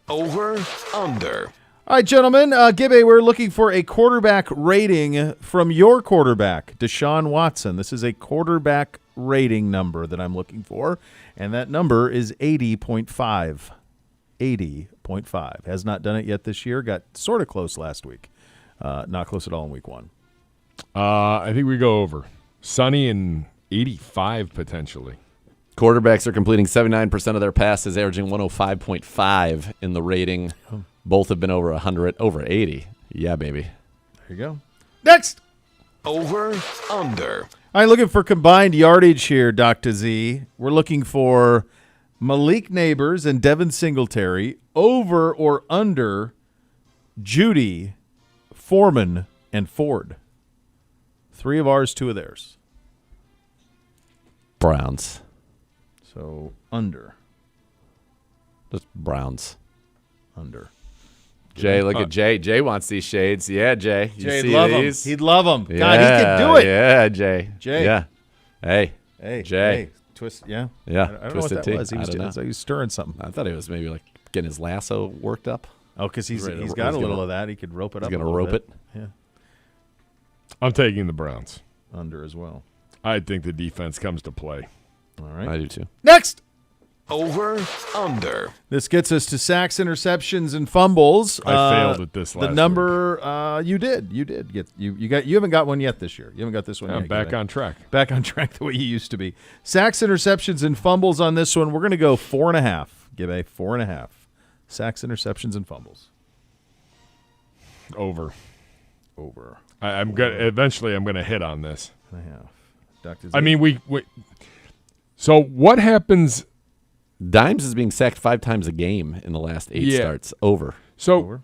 Over, under. All right, gentlemen. Gibbe, we're looking for a quarterback rating from your quarterback, Deshaun Watson. This is a quarterback rating number that I'm looking for, and that number is 80.5. 80.5. Has not done it yet this year. Got sort of close last week. Not close at all in week one. I think we go over. Sunny and 85 potentially. Quarterbacks are completing 79% of their passes, averaging 105.5 in the rating. Both have been over 100, over 80. Yeah, baby. There you go. Next! Over, under. All right, looking for combined yardage here, Dr. Z. We're looking for Malik Neighbors and Devin Singletary over or under Judy, Foreman, and Ford. 3 of ours, 2 of theirs. Browns. So under. Just Browns. Under. Jay, look at Jay. Jay wants these shades. Yeah, Jay. You Jay'd see love these? them. He'd love them. Yeah, God, he could do it. Yeah, Jay. Jay. Yeah. Hey. Hey. Jay. Hey. Twist. Yeah. Yeah. I don't know what Twisted that tea. was. He was, I don't know. he was stirring something. I thought he was maybe like getting his lasso worked up. Oh, because he's Ready to- got he's a little gonna- of that. He could rope it He's up. going a to little rope bit. it. Yeah. I'm taking the Browns. Under as well. I think the defense comes to play. All right. I do too. Next. Over, under. This gets us to sacks, interceptions, and fumbles. I failed at this last The number you did get you haven't got one yet this year. You haven't got this one I'm yet. back Gibbe. on track. Back on track the way you used to be. Sacks, interceptions, and fumbles on this one. We're going to go 4.5. Gibbe, 4.5. Sacks, interceptions, and fumbles. Over. I'm gonna eventually. I'm gonna hit on this. I have. Dr. Z? I mean, we. So what happens? Dimes is being sacked 5 times a game in the last 8 starts. Over. So,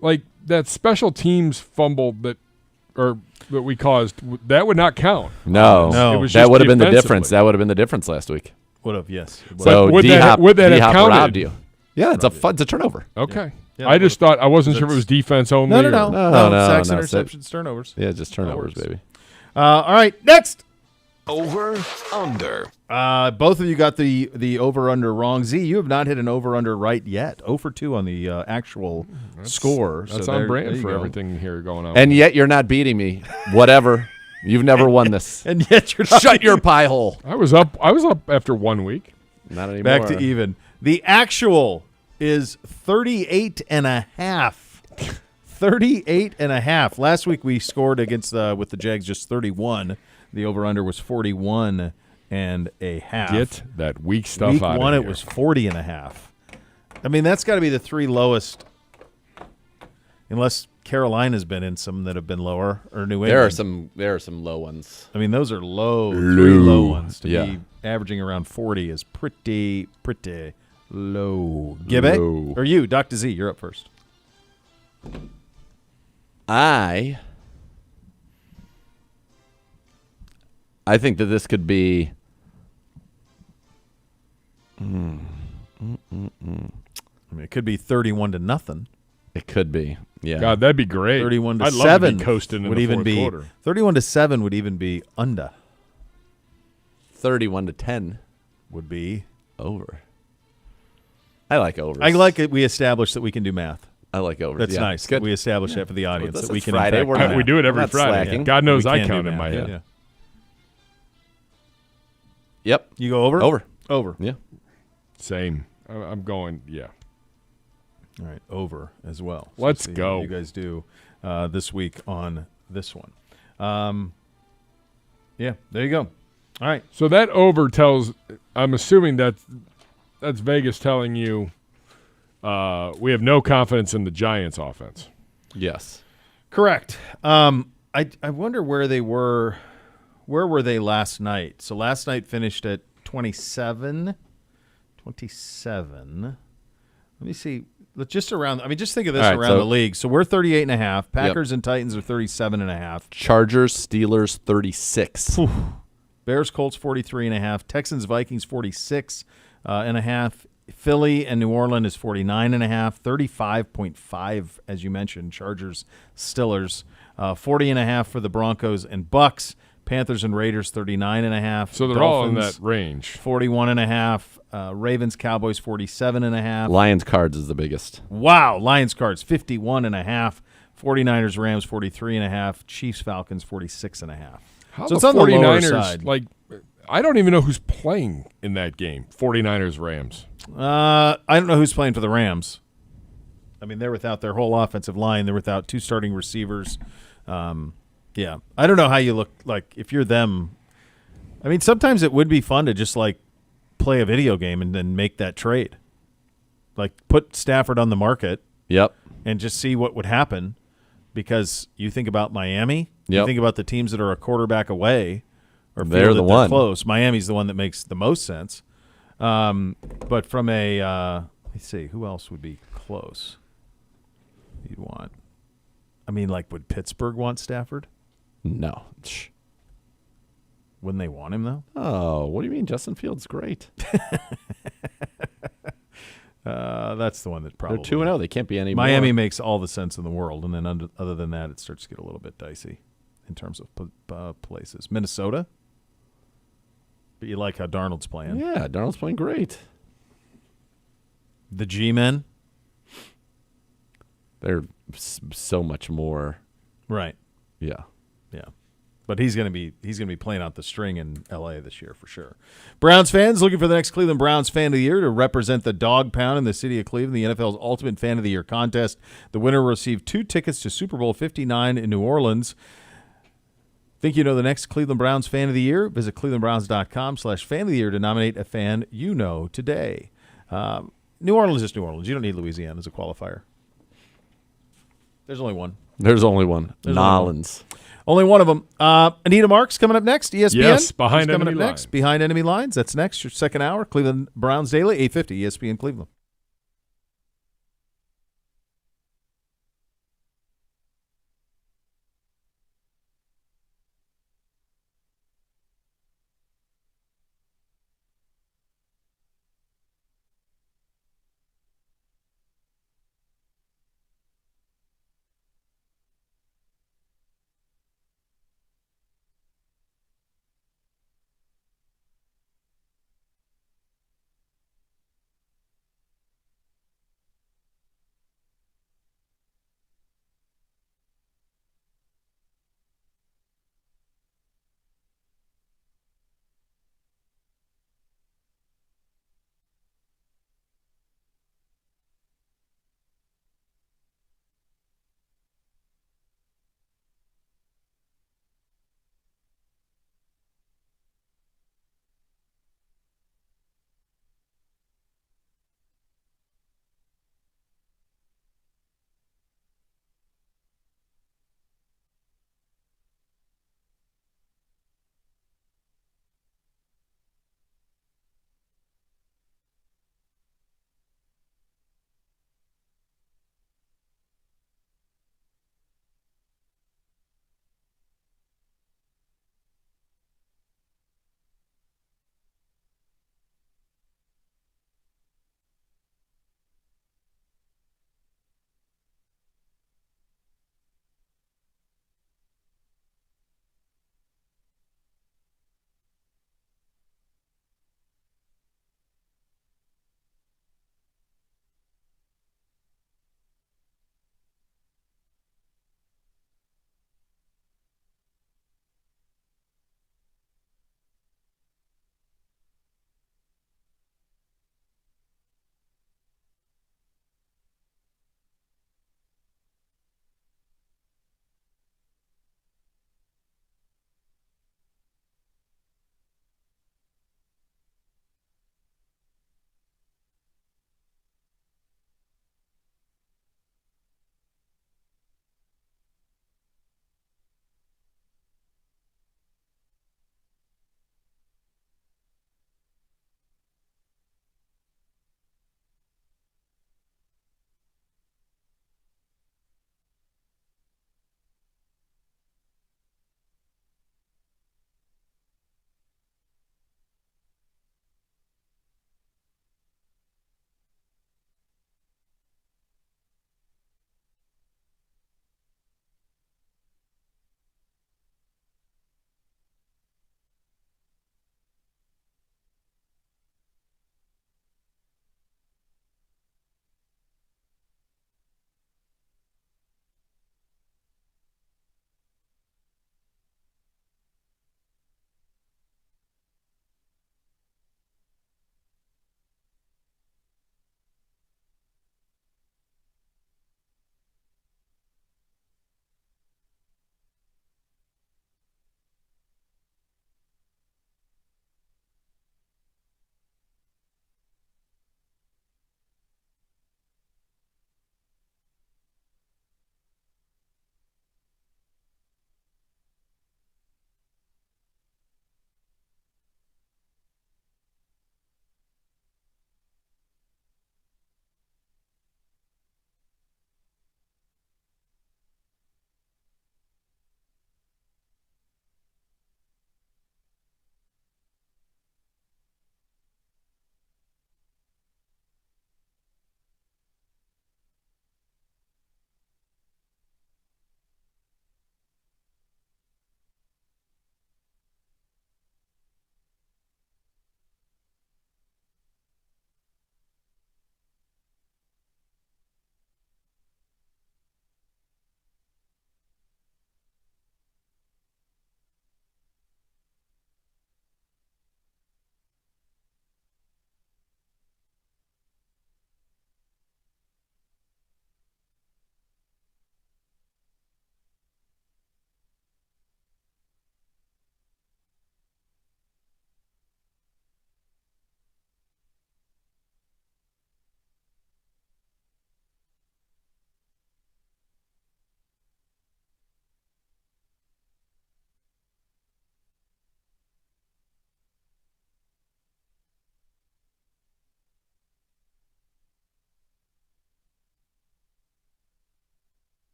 like that special teams fumble that we caused, that would not count. No. It was that just would have been the defensively. difference. That would have been the difference last week. Would have, yes. So would that have counted? robbed you. Yeah, it's a turnover. Okay. Yeah, I just thought I wasn't sure if it was defense only. No. Sacks, interceptions, turnovers. Yeah, just turnovers, baby. All right, next. Over, under. Both of you got the over-under wrong. Z, you have not hit an over-under right yet. 0 for 2 on the actual score. That's so on there brand you for go. everything here going on. And yet you're not beating me. Whatever. You've never won this. And yet you're not Shut your pie hole. I was up after 1 week. Not anymore. Back to even. The actual is 38.5. 38.5. Last week we scored against with the Jags just 31. The over-under was 41.5. Get that weak stuff Week out one, of it here. was 40.5. I mean, that's got to be the 3 lowest, unless Carolina's been in some that have been lower, or New England. There are some low ones. I mean, those are low. 3 low ones. To Yeah. be averaging around 40 is pretty low. Gibbe? Low. Or you, Dr. Z, you're up first. I think that this could be. I mean, it could be 31-0. It could be. Yeah. God, that'd be great. 31-7 I'd love to be coasting in would the even fourth be quarter. 31-7 would even be under. 31-10 would be over. I like overs. I like it. We established that we can do math. I like overs. That's Yeah, nice. it's good. We established that for the audience Well, that we it's can. Friday. In fact, We're do not- math. We do it every We're not Friday. slacking. God knows We I can do count in math, my head. Yeah. Yep. You go over? Over. Over. Yeah. Same. I'm going, yeah. All right, over as well. So Let's see go. What you guys do this week on this one. Yeah, there you go. All right. So that over tells, I'm assuming that's Vegas telling you we have no confidence in the Giants' offense. Yes. Correct. I wonder where they were. Where were they last night? So last night finished at 27. 27. Let me see. Just around. I mean, just think of this All right, around so- the league. So we're 38.5. Packers and Titans are 37.5. Chargers, Steelers, 36. Bears, Colts, 43.5. Texans, Vikings, 46.5. Philly and New Orleans is 49.5. 35.5, as you mentioned. Chargers, Steelers, 40.5 for the Broncos and Bucks. Panthers and Raiders, 39.5. So they're all in that range. 41.5. Ravens, Cowboys, 47.5. Lions, Cards is the biggest. Wow. Lions, Cards, 51.5. 49ers, Rams, 43.5. Chiefs, Falcons, 46.5. How So the it's on the lower 49ers, side. like, I don't even know who's playing in that game. 49ers, Rams. I don't know who's playing for the Rams. I mean, they're without their whole offensive line. They're without 2 starting receivers. Yeah. I don't know how you look like if you're them. I mean, sometimes it would be fun to just, like, play a video game and then make that trade. Like, put Stafford on the market. Yep. And just see what would happen because you think about Miami. Yep. You think about the teams that are a quarterback away or feel They're that the they're one. close. Miami's the one that makes the most sense. But from a let's see, who else would be close? You'd want. I mean, like, would Pittsburgh want Stafford? No. Wouldn't they want him though? Oh, what do you mean? Justin Fields great. That's the one that probably. They're 2-0. They can't be any Miami more. makes all the sense in the world, and then other than that, it starts to get a little bit dicey in terms of places. Minnesota. But you like how Darnold's playing. Yeah, Darnold's playing great. The G-men. They're so much more. Right. Yeah. Yeah. But he's going to be playing out the string in L.A. this year for sure. Browns fans looking for the next Cleveland Browns Fan of the Year to represent the Dog Pound in the city of Cleveland, the NFL's Ultimate Fan of the Year contest. The winner will receive 2 tickets to Super Bowl 59 in New Orleans. Think you know the next Cleveland Browns Fan of the Year? Visit clevelandbrowns.com/fan of the year to nominate a fan you know today. New Orleans is New Orleans. You don't need Louisiana as a qualifier. There's only one. There's only one. There's only one. Nolans. Only one of them. Anita Marks coming up next. ESPN. Yes, Behind She's coming Enemy up next. Lines. Behind Enemy Lines. That's next. Your second hour. Cleveland Browns Daily, 8:50. ESPN Cleveland.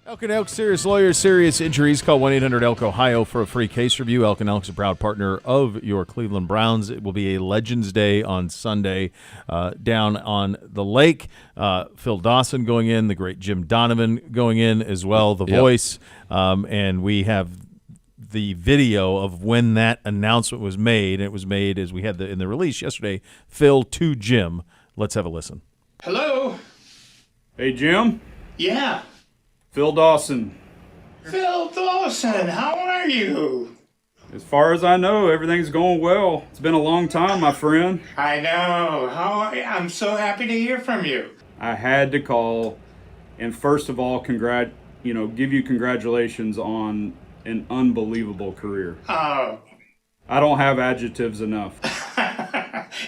Elk & Elk Serious Lawyers, serious injuries. Call 1-800-ELK-OHIO for a free case review. Elk & Elk's a proud partner of your Cleveland Browns. It will be a Legends Day on Sunday down on the lake. Phil Dawson going in, the great Jim Donovan going in as well, the voice. And we have the video of when that announcement was made. It was made, as we had in the release yesterday, Phil to Jim. Let's have a listen. Hello? Hey, Jim? Yeah. Phil Dawson. Phil Dawson, how are you? As far as I know, everything's going well. It's been a long time, my friend. I know. How are you? I'm so happy to hear from you. I had to call and first of all, give you congratulations on an unbelievable career. Oh. I don't have adjectives enough.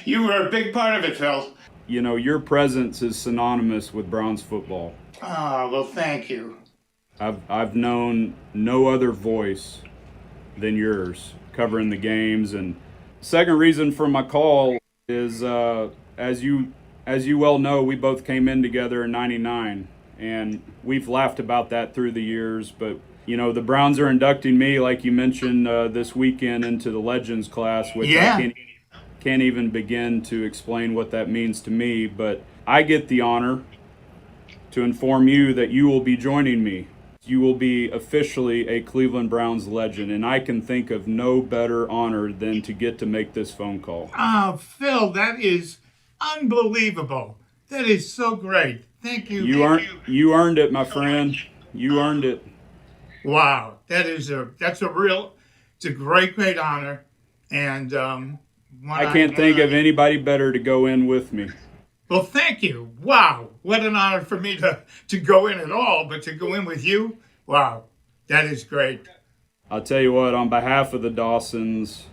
You were a big part of it, Phil. Your presence is synonymous with Browns football. Oh, well, thank you. I've known no other voice than yours covering the games. And second reason for my call is, as you well know, we both came in together in '99, and we've laughed about that through the years. But the Browns are inducting me, like you mentioned, this weekend into the Legends class, which I can't even begin to explain what that means to me. But I get the honor to inform you that you will be joining me. You will be officially a Cleveland Browns legend, and I can think of no better honor than to get to make this phone call. Oh, Phil, that is unbelievable. That is so great. Thank you. You earned it, my friend. You earned it. Wow, it's a great honor, and I can't think of anybody better to go in with me. Well, thank you. Wow, what an honor for me to go in at all, but to go in with you, wow, that is great. I'll tell you what, on behalf of the Dawsons,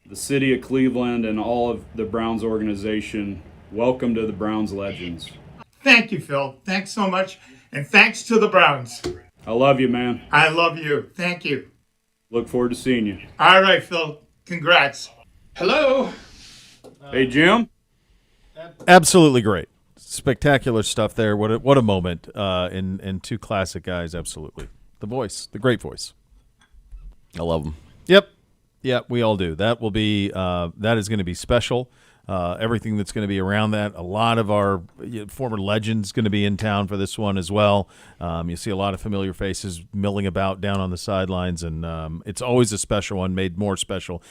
the city of Cleveland, and all of the Browns organization, welcome to the Browns Legends. Thank you, Phil. Thanks so much, and thanks to the Browns. I love you, man. I love you. Thank you. Look forward to seeing you. All right, Phil. Congrats. Hello? Hey, Jim? Absolutely great. Spectacular stuff there. What a moment. And two classic guys, absolutely. The voice, the great voice. I love him. Yep, we all do. That will be that is going to be special. Everything that's going to be around that. A lot of our former legends going to be in town for this one as well. You see a lot of familiar faces milling about down on the sidelines, and it's always a special one, made more special.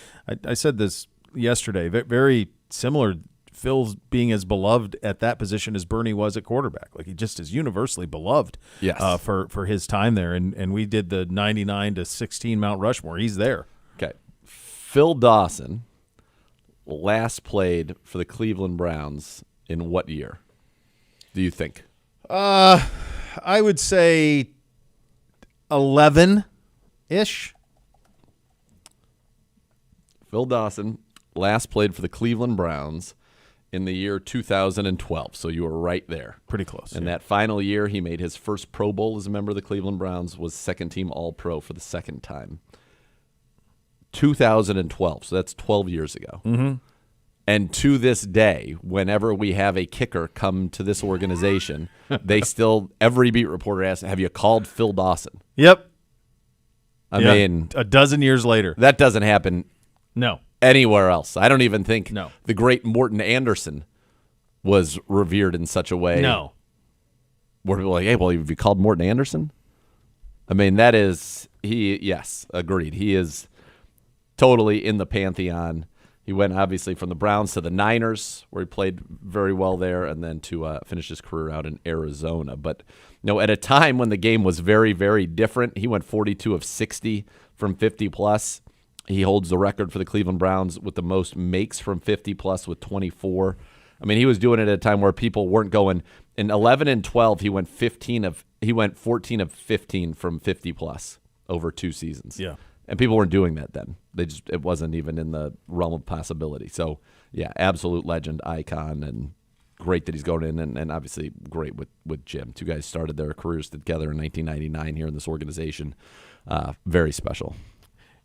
I said this yesterday, very similar. Phil's being as beloved at that position as Bernie was at quarterback. Like, he just is universally beloved for his time there. And we did the 99 to 16 Mount Rushmore. He's there. Okay. Phil Dawson last played for the Cleveland Browns in what year, do you think? I would say 11-ish. Phil Dawson last played for the Cleveland Browns in the year 2012, so you were right there. Pretty close. And that final year, he made his first Pro Bowl as a member of the Cleveland Browns, was second-team All-Pro for the second time. 2012, so that's 12 years ago. Mm-hmm. And to this day, whenever we have a kicker come to this organization, every beat reporter asks, have you called Phil Dawson? Yep. I mean, a dozen years later. That doesn't happen. No. Anywhere else. I don't even think No. the great Morton Anderson was revered in such a way. No. Where people are like, hey, well, have you called Morton Anderson? I mean, yes, agreed. He is totally in the pantheon. He went, obviously, from the Browns to the Niners, where he played very well there, and then to finish his career out in Arizona. But at a time when the game was very, very different, he went 42 of 60 from 50-plus. He holds the record for the Cleveland Browns with the most makes from 50-plus with 24. I mean, he was doing it at a time where people weren't going. In 11 and 12, he went 14 of 15 from 50-plus over 2 seasons. Yeah. And people weren't doing that then. It wasn't even in the realm of possibility. So, yeah, absolute legend, icon, and great that he's going in, and obviously great with Jim. Two guys started their careers together in 1999 here in this organization. Very special.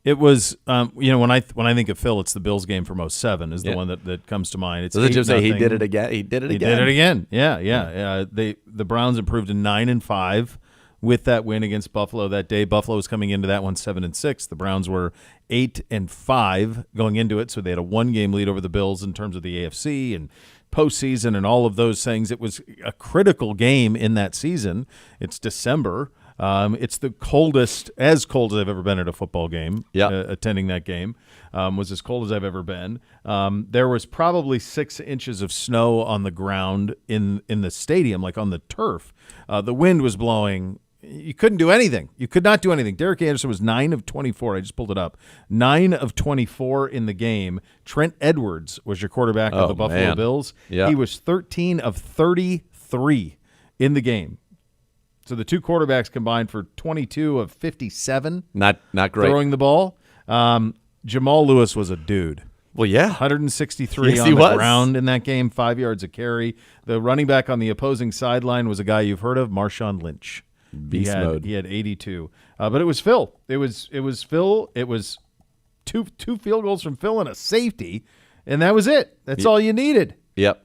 It was, when I think of Phil, it's the Bills game from 2007 is the one that comes to mind. It's Does it just say he did it again? He did it again. He did it again. Yeah. The Browns improved to 9-5 with that win against Buffalo that day. Buffalo was coming into that one 7-6. The Browns were 8-5 going into it, so they had a 1-game lead over the Bills in terms of the AFC and postseason and all of those things. It was a critical game in that season. It's December. It's the coldest, as cold as I've ever been at a football game. Attending that game was as cold as I've ever been. There was probably 6 inches of snow on the ground in the stadium, like on the turf. The wind was blowing. You couldn't do anything. You could not do anything. Derek Anderson was 9 of 24. I just pulled it up. 9 of 24 in the game. Trent Edwards was your quarterback of the Buffalo Bills. Yeah. He was 13 of 33 in the game. So the two quarterbacks combined for 22 of 57. Not great. Throwing the ball. Jamal Lewis was a dude. Well, yeah. 163 on the ground in that game, 5 yards a carry. The running back on the opposing sideline was a guy you've heard of, Marshawn Lynch. Beast mode. He had 82. But it was Phil. It was Phil. It was two field goals from Phil and a safety, and that was it. That's all you needed. Yep.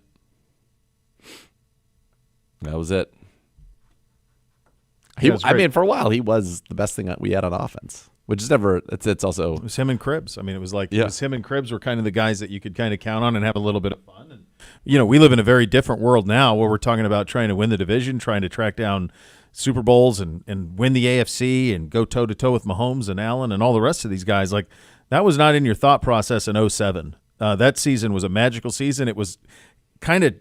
That was it. I mean, for a while, he was the best thing that we had on offense, which is never. It's also. It was him and Cribbs. I mean, it was like it was him and Cribbs were kind of the guys that you could kind of count on and have a little bit of fun. And we live in a very different world now, where we're talking about trying to win the division, trying to track down Super Bowls and win the AFC and go toe to toe with Mahomes and Allen and all the rest of these guys. Like, that was not in your thought process in 2007. That season was a magical season. It was kind of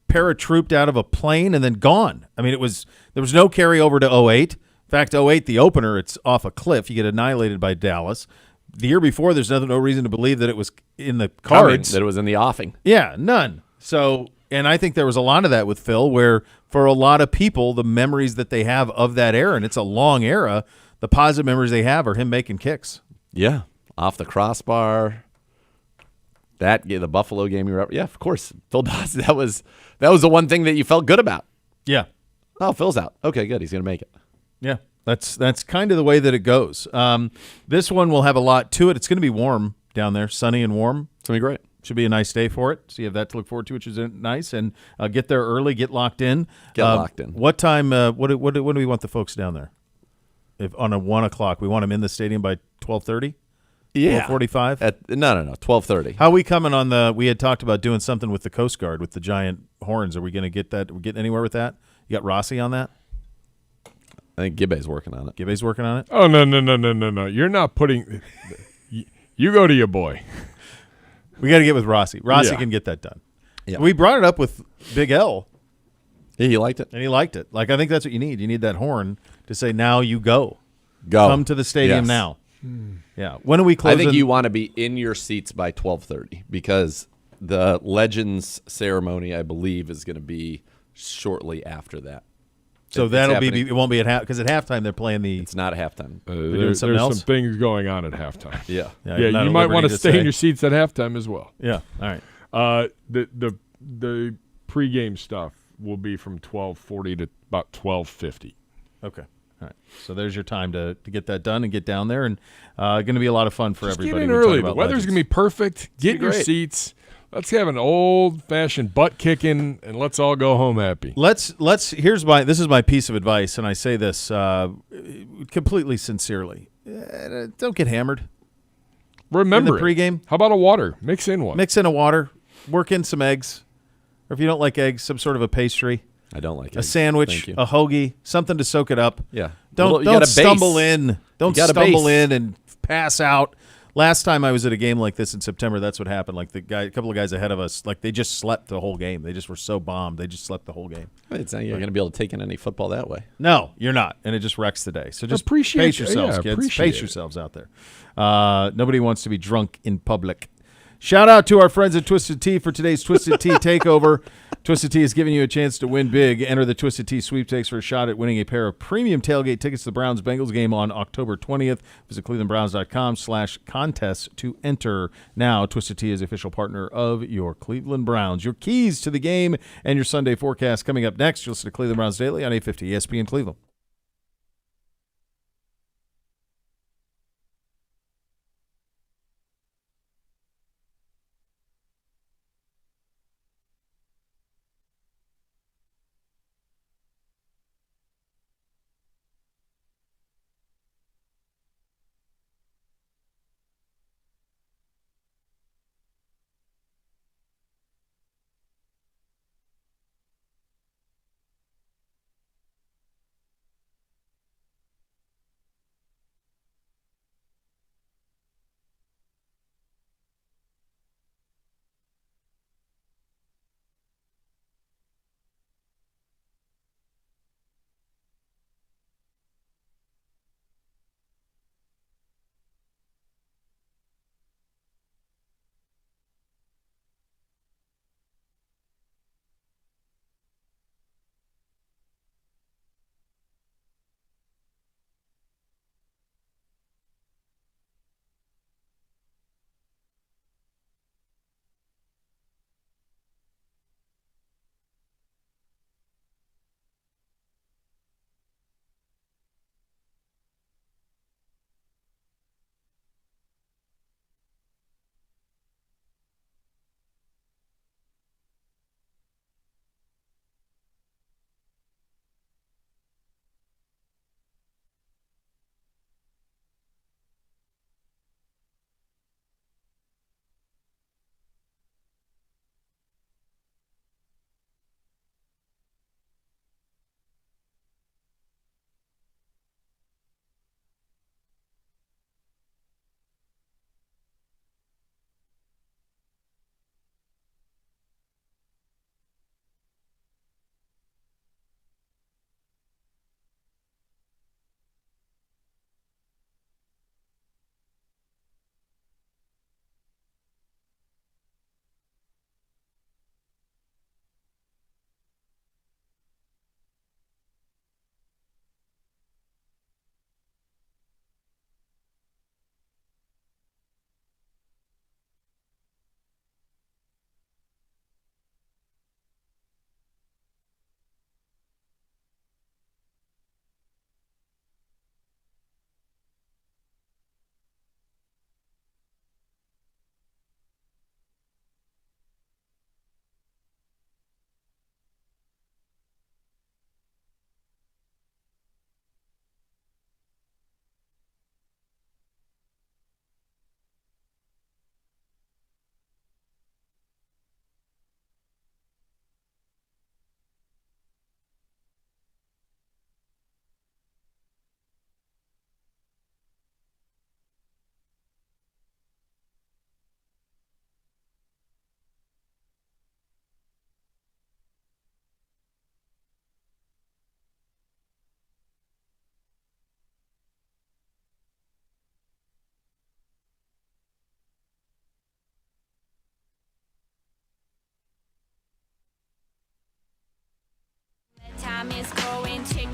paratrooped out of a plane and then gone. I mean, there was no carryover to 2008. In fact, 2008, the opener, it's off a cliff. You get annihilated by Dallas. The year before, there's no reason to believe that it was in the cards. That it was in the offing. Yeah, none. So, and I think there was a lot of that with Phil, where for a lot of people, the memories that they have of that era, and it's a long era, the positive memories they have are him making kicks. Yeah, off the crossbar. The Buffalo game you were up. Yeah, of course. Phil Dawson, that was the one thing that you felt good about. Yeah. Oh, Phil's out. Okay, good. He's going to make it. Yeah, that's kind of the way that it goes. This one will have a lot to it. It's going to be warm down there, sunny and warm. It's going to be great. Should be a nice day for it. So you have that to look forward to, which is nice. And get there early, get locked in. Locked in. What time? What do we want the folks down there? If on a 1 o'clock, we want them in the stadium by 12:30. Yeah, 12:45. No, 12:30. How are we coming on the? We had talked about doing something with the Coast Guard with the giant horns. Are we going to get that? Are we getting anywhere with that? You got Rossi on that? I think Gibbe's working on it. Gibbe's working on it. Oh no! You're not putting. You go to your boy. We got to get with Rossi. Rossi can get that done. Yeah. We brought it up with Big L. Yeah, he liked it. And he liked it. Like, I think that's what you need. You need that horn to say, now you go. Come to the stadium now. Yeah. When are we closing? I think you want to be in your seats by 12:30 because the Legends ceremony, I believe, is going to be shortly after that. So that'll be it won't be at because at halftime they're playing the. It's not at halftime. There's some things going on at halftime. Yeah. Yeah. You might want to stay in your seats at halftime as well. Yeah. All right. The pregame stuff will be from 12:40 to about 12:50. Okay. All right. So there's your time to get that done and get down there, and going to be a lot of fun for everybody. Get in early. The weather's going to be perfect. Get in your seats. Let's have an old-fashioned butt kicking, and let's all go home happy. This is my piece of advice, and I say this completely sincerely. Don't get hammered. Remember in the pregame. How about a water? Mix in one. Mix in a water. Work in some eggs, or if you don't like eggs, some sort of a pastry. I don't like eggs. A sandwich, a hoagie, something to soak it up. Yeah. Don't stumble in. Don't stumble in and pass out. Last time I was at a game like this in September, that's what happened. Like a couple of guys ahead of us, like they just slept the whole game. They just were so bombed. They just slept the whole game. It's not you're going to be able to take in any football that way. No, you're not, and it just wrecks the day. So just pace yourselves, kids. Pace yourselves out there. Nobody wants to be drunk in public. Shout out to our friends at Twisted Tea for today's Twisted Tea Takeover. Twisted Tea is giving you a chance to win big. Enter the Twisted Tea sweepstakes for a shot at winning a pair of premium tailgate tickets to the Browns-Bengals game on October 20th. Visit clevelandbrowns.com/contests to enter. Now, Twisted Tea is the official partner of your Cleveland Browns. Your keys to the game and your Sunday forecast coming up next. You'll listen to Cleveland Browns Daily on 850 ESPN Cleveland.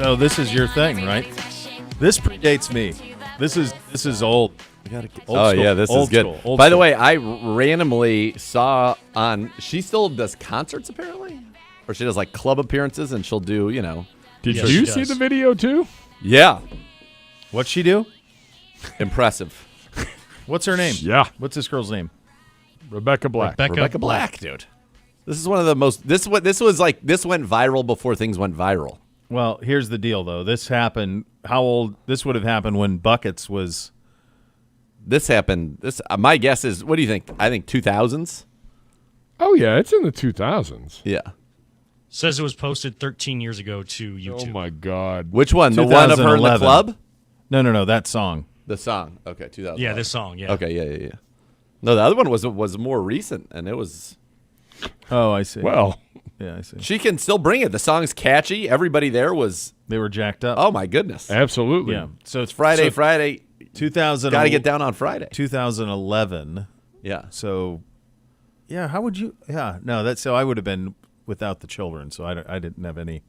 Oh, this is your thing, right? This predates me. This is old. Oh yeah, this is good. By the way, I randomly saw on. She still does concerts apparently, or she does like club appearances, and she'll do Did you see the video too? Yeah. What's she do? Impressive. What's her name? Yeah. What's this girl's name? Rebecca Black. Rebecca Black, dude. This is one of the most. This went viral before things went viral. Well, here's the deal, though. This happened. How old? This would have happened when Buckets was. This happened. My guess is. What do you think? I think 2000s. Oh yeah, it's in the 2000s. Yeah. Says it was posted 13 years ago to YouTube. Oh my God. Which one? The one of her in the club? No. That song. The song. Okay, 2000. Yeah, this song. Yeah. Okay, yeah. No, the other one was more recent, and it was. Oh, I see. Well, yeah, I see. She can still bring it. The song's catchy. Everybody there was. They were jacked up. Oh my goodness. Absolutely. Yeah. So it's Friday. 2000. Got to get down on Friday. 2011. Yeah. So, yeah. How would you? Yeah. No. That's so. I would have been without the children, so I didn't have any.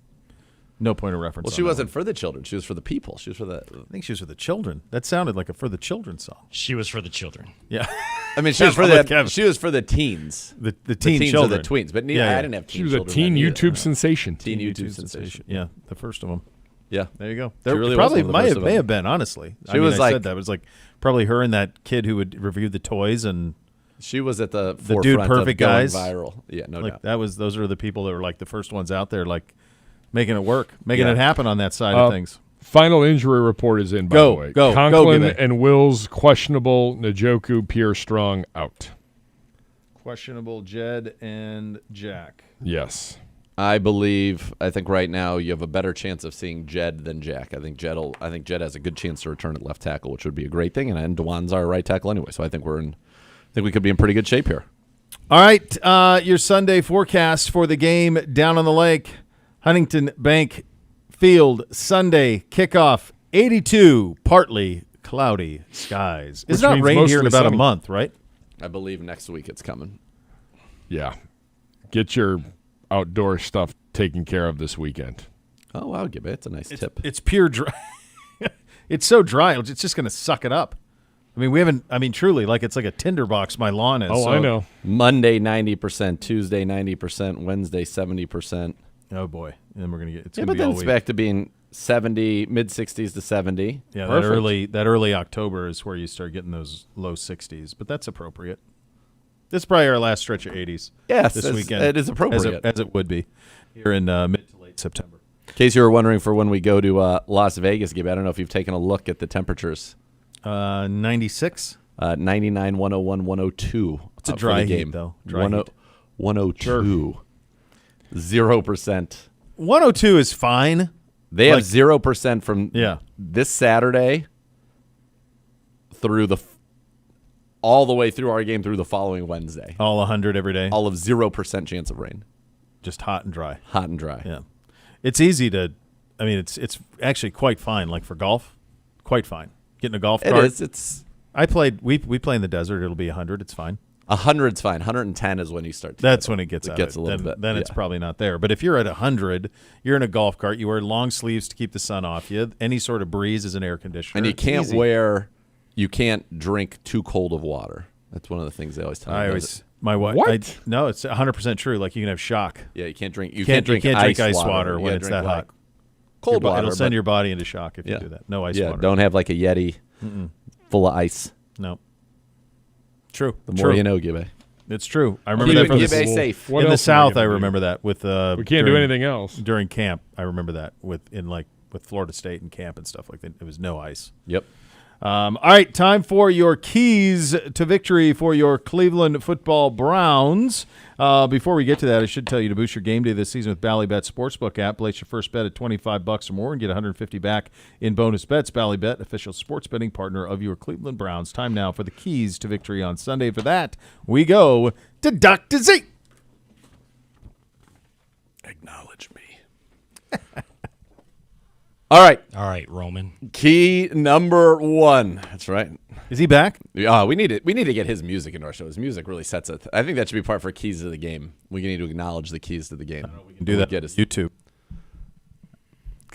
No point of reference. Well, she wasn't for the children. She was for the people. She was for the. I think she was for the children. That sounded like a for the children song. She was for the children. Yeah. I mean, she was for the. She was for the teens. The teen children. Or the tweens. But Yeah. I didn't have teen she was a children teen then YouTube either. sensation. Teen YouTube sensation. Yeah, the first of them. Yeah. There you go. She really was probably one of the first of may them. have been, honestly. She was like- said that. It was like probably her and that kid who would review the toys and She was at the the forefront dude of perfect going guys viral. Yeah, no like doubt. those are the people that were like the first ones out there like making it work, making Yeah. it happen on that side of things. Final injury report is in, by Go, the way. go, Conklin Gibby. and Wills questionable. Njoku, Pierre Strong out. Questionable Jed and Jack. Yes. I think right now you have a better chance of seeing Jed than Jack. I think Jed has a good chance to return at left tackle, which would be a great thing. And Dewan's our right tackle anyway, so I think we could be in pretty good shape here. All right, your Sunday forecast for the game down on the lake, Huntington Bank Field, Sunday kickoff, 82, partly cloudy skies. It's Which not means rain here in mostly about sunny. a month, right? I believe next week it's coming. Yeah. Get your outdoor stuff taken care of this weekend. Oh, wow, Gibby. It's a nice tip. It's pure dry. It's so dry, it's just going to suck it up. Truly, like it's like a tinderbox my lawn is. Oh, I know. Monday 90%, Tuesday 90%, Wednesday 70%. Oh boy, and then we're gonna get. It's Yeah, gonna but be then all it's week. back to being 70, mid 60s to 70. Yeah, Perfect. that early October is where you start getting those low 60s, but that's appropriate. This is probably our last stretch of 80s. Yes, this it's- weekend. it is appropriate. as it would be here in mid to late September. In case you were wondering for when we go to Las Vegas, Gibby, I don't know if you've taken a look at the temperatures. 96. 99, 101, 102. It's a for dry the heat, game. though. Dry heat. 102. 0%. 102 is fine. They have Like- 0% from Yeah. this Saturday through all the way through our game through the following Wednesday. All 100 every day. All of 0% chance of rain. Just hot and dry. Hot and dry. Yeah, it's easy to. I mean, it's actually quite fine. Like for golf, quite fine. Getting a golf It cart. is. It's I played. We play in the desert. It'll be 100. It's fine. 100's fine. 110 is when you start. That's when it gets out. Gets of a it. little then, bit. Then it's yeah. probably not there. But if you're at 100, you're in a golf cart. You wear long sleeves to keep the sun off you. Any sort of breeze is an air conditioner. And you It's can't easy. you can't drink too cold of water. That's one of the things they always tell me. My wife. What? No, it's 100% true. Like you can have shock. Yeah, you can't drink. You can't drink ice water when You it's gotta that drink, hot. Cold water. It'll send but- your body into shock if yeah. you do that. No ice Yeah, water. don't have like a Yeti full of ice. No. True. The more you know, Gibby. It's true. I remember Keep that from Gibby the, safe. What in the else am I South. gonna I do? remember that with We can't do anything else. during camp. I remember that with Florida State and camp and stuff like that. It was no ice. Yep. All right, time for your keys to victory for your Cleveland football Browns. Before we get to that, I should tell you to boost your game day this season with Ballybet Sportsbook app. Place your first bet at $25 or more and get $150 back in bonus bets. Ballybet, official sports betting partner of your Cleveland Browns. Time now for the keys to victory on Sunday. For that, we go to Dr. Z. Acknowledge me. All right, Roman. Key number 1. That's right. Is he back? We need to get his music into our show. His music really sets it. I think that should be part for keys to the game. We need to acknowledge the keys to the game. We can do that. Get his YouTube.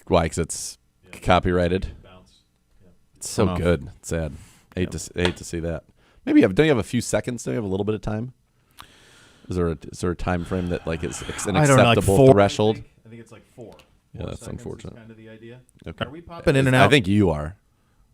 Why? Because it's copyrighted. It's so good. It's sad. Hate to see that. Maybe don't you have a few seconds? Do you have a little bit of time? Is there a time frame that like is an acceptable threshold? I think it's like 4. Yeah, that's unfortunate. Kind of the idea. Okay. Are we popping in and out? I think you are.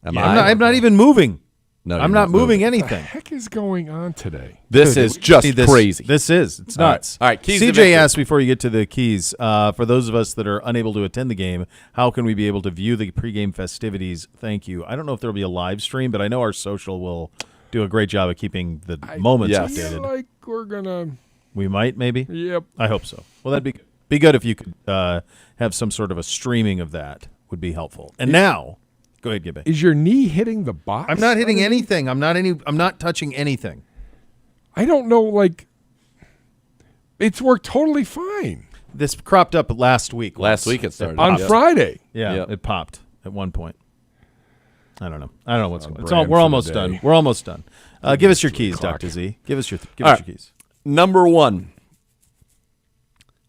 I'm not even moving. No, I'm not moving anything. What the heck is going on today? This is just crazy. This is. It's nuts. All right. Keys to CJ victory. asked before you get to the keys, for those of us that are unable to attend the game, how can we be able to view the pregame festivities? Thank you. I don't know if there'll be a live stream, but I know our social will do a great job of keeping the moments I updated. feel like we're gonna. We might, maybe. Yep. I hope so. Well, that'd be good if you could have some sort of a streaming of that. Would be helpful. And now, go ahead, Gibby. Is your knee hitting the box? I'm not hitting anything. I'm not touching anything. I don't know. Like, it's worked totally fine. This cropped up last week. Last week it started on Friday. Yeah, it popped at one point. I don't know what's going on. We're almost done. We're almost done. Give us your keys, Dr. Z. Give us your keys. Number 1.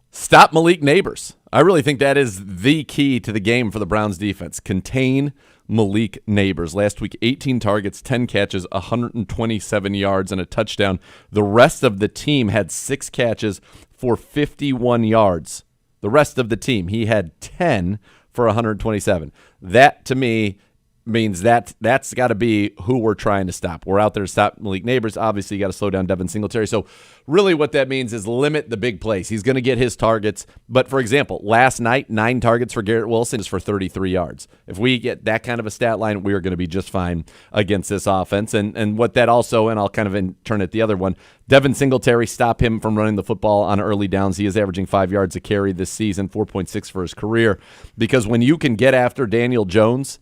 Stop Malik Neighbors. I really think that is the key to the game for the Browns defense. Contain Malik Neighbors. Last week, 18 targets, 10 catches, 127 yards, and a touchdown. The rest of the team had 6 catches for 51 yards. The rest of the team, he had 10 for 127. That, to me, means that's got to be who we're trying to stop. We're out there to stop Malik Neighbors. Obviously, you got to slow down Devin Singletary. So really what that means is limit the big plays. He's going to get his targets. But, for example, last night, 9 targets for Garrett Wilson is for 33 yards. If we get that kind of a stat line, we are going to be just fine against this offense. And what that also, and I'll kind of turn it the other one, Devin Singletary, stop him from running the football on early downs. He is averaging 5 yards a carry this season, 4.6 for his career. Because when you can get after Daniel Jones,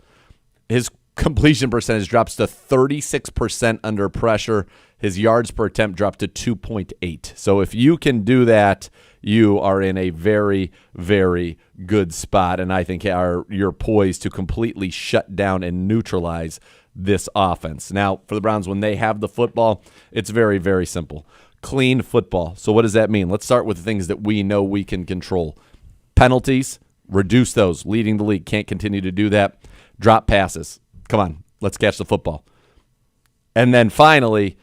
his completion percentage drops to 36% under pressure. His yards per attempt dropped to 2.8. So if you can do that, you are in a very, very good spot. And I think you're poised to completely shut down and neutralize this offense. Now, for the Browns, when they have the football, it's very, very simple. Clean football. So what does that mean? Let's start with the things that we know we can control. Penalties, reduce those. Leading the league, can't continue to do that. Drop passes. Come on, let's catch the football. And then finally,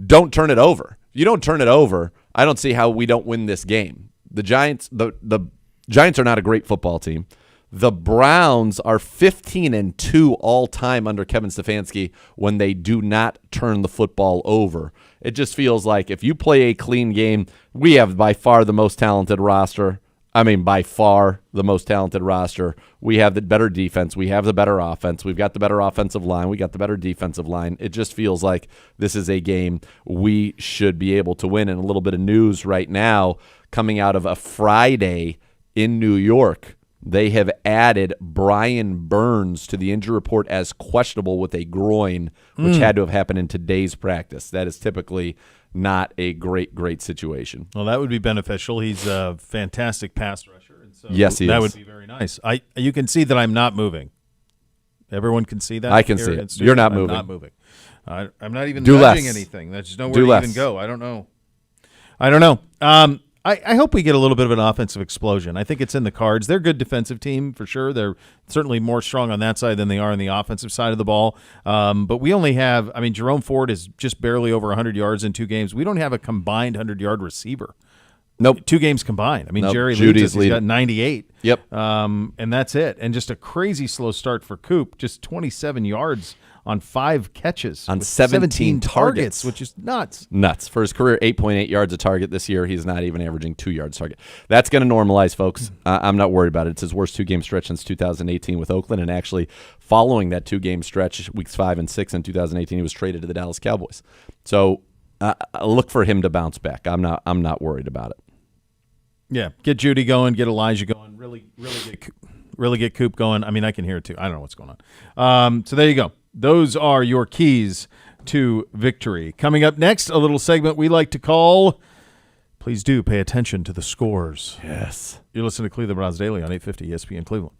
don't turn it over. If you don't turn it over, I don't see how we don't win this game. The Giants, the Giants are not a great football team. The Browns are 15-2 all time under Kevin Stefanski when they do not turn the football over. It just feels like if you play a clean game, we have by far the most talented roster. I mean, by far the most talented roster. We have the better defense. We have the better offense. We've got the better offensive line. We got the better defensive line. It just feels like this is a game we should be able to win. And a little bit of news right now coming out of a Friday in New York. They have added Brian Burns to the injury report as questionable with a groin, which had to have happened in today's practice. That is typically not a great situation. Well, that would be beneficial. He's a fantastic pass rusher. And so yes, he that is. Would be very nice. You can see that I'm not moving. Everyone can see that? I can see it. You're not moving. I'm not moving. I'm not even Do nudging less. anything. There's just nowhere to even go. I don't know. I hope we get a little bit of an offensive explosion. I think it's in the cards. They're a good defensive team for sure. They're certainly more strong on that side than they are on the offensive side of the ball. But we only have, Jerome Ford is just barely over 100 yards in 2 games. We don't have a combined 100-yard receiver. Nope. 2 games combined. Nope. Jerry Judy's leads us. He's got 98. Yep. And that's it. And just a crazy slow start for Coop. Just 27 yards on 5 catches. On with 17 targets. which is nuts. Nuts. For his career, 8.8 yards a target this year. He's not even averaging 2 yards target. That's going to normalize, folks. I'm not worried about it. It's his worst 2-game stretch since 2018 with Oakland. And actually, following that 2-game stretch, weeks 5 and 6 in 2018, he was traded to the Dallas Cowboys. So look for him to bounce back. I'm not worried about it. Yeah, get Judy going, get Elijah going, really get Coop going. I can hear it too. I don't know what's going on. So there you go. Those are your keys to victory. Coming up next, a little segment we like to call, please do pay attention to the scores. Yes. You're listening to Cleveland Browns Daily on 850 ESPN Cleveland.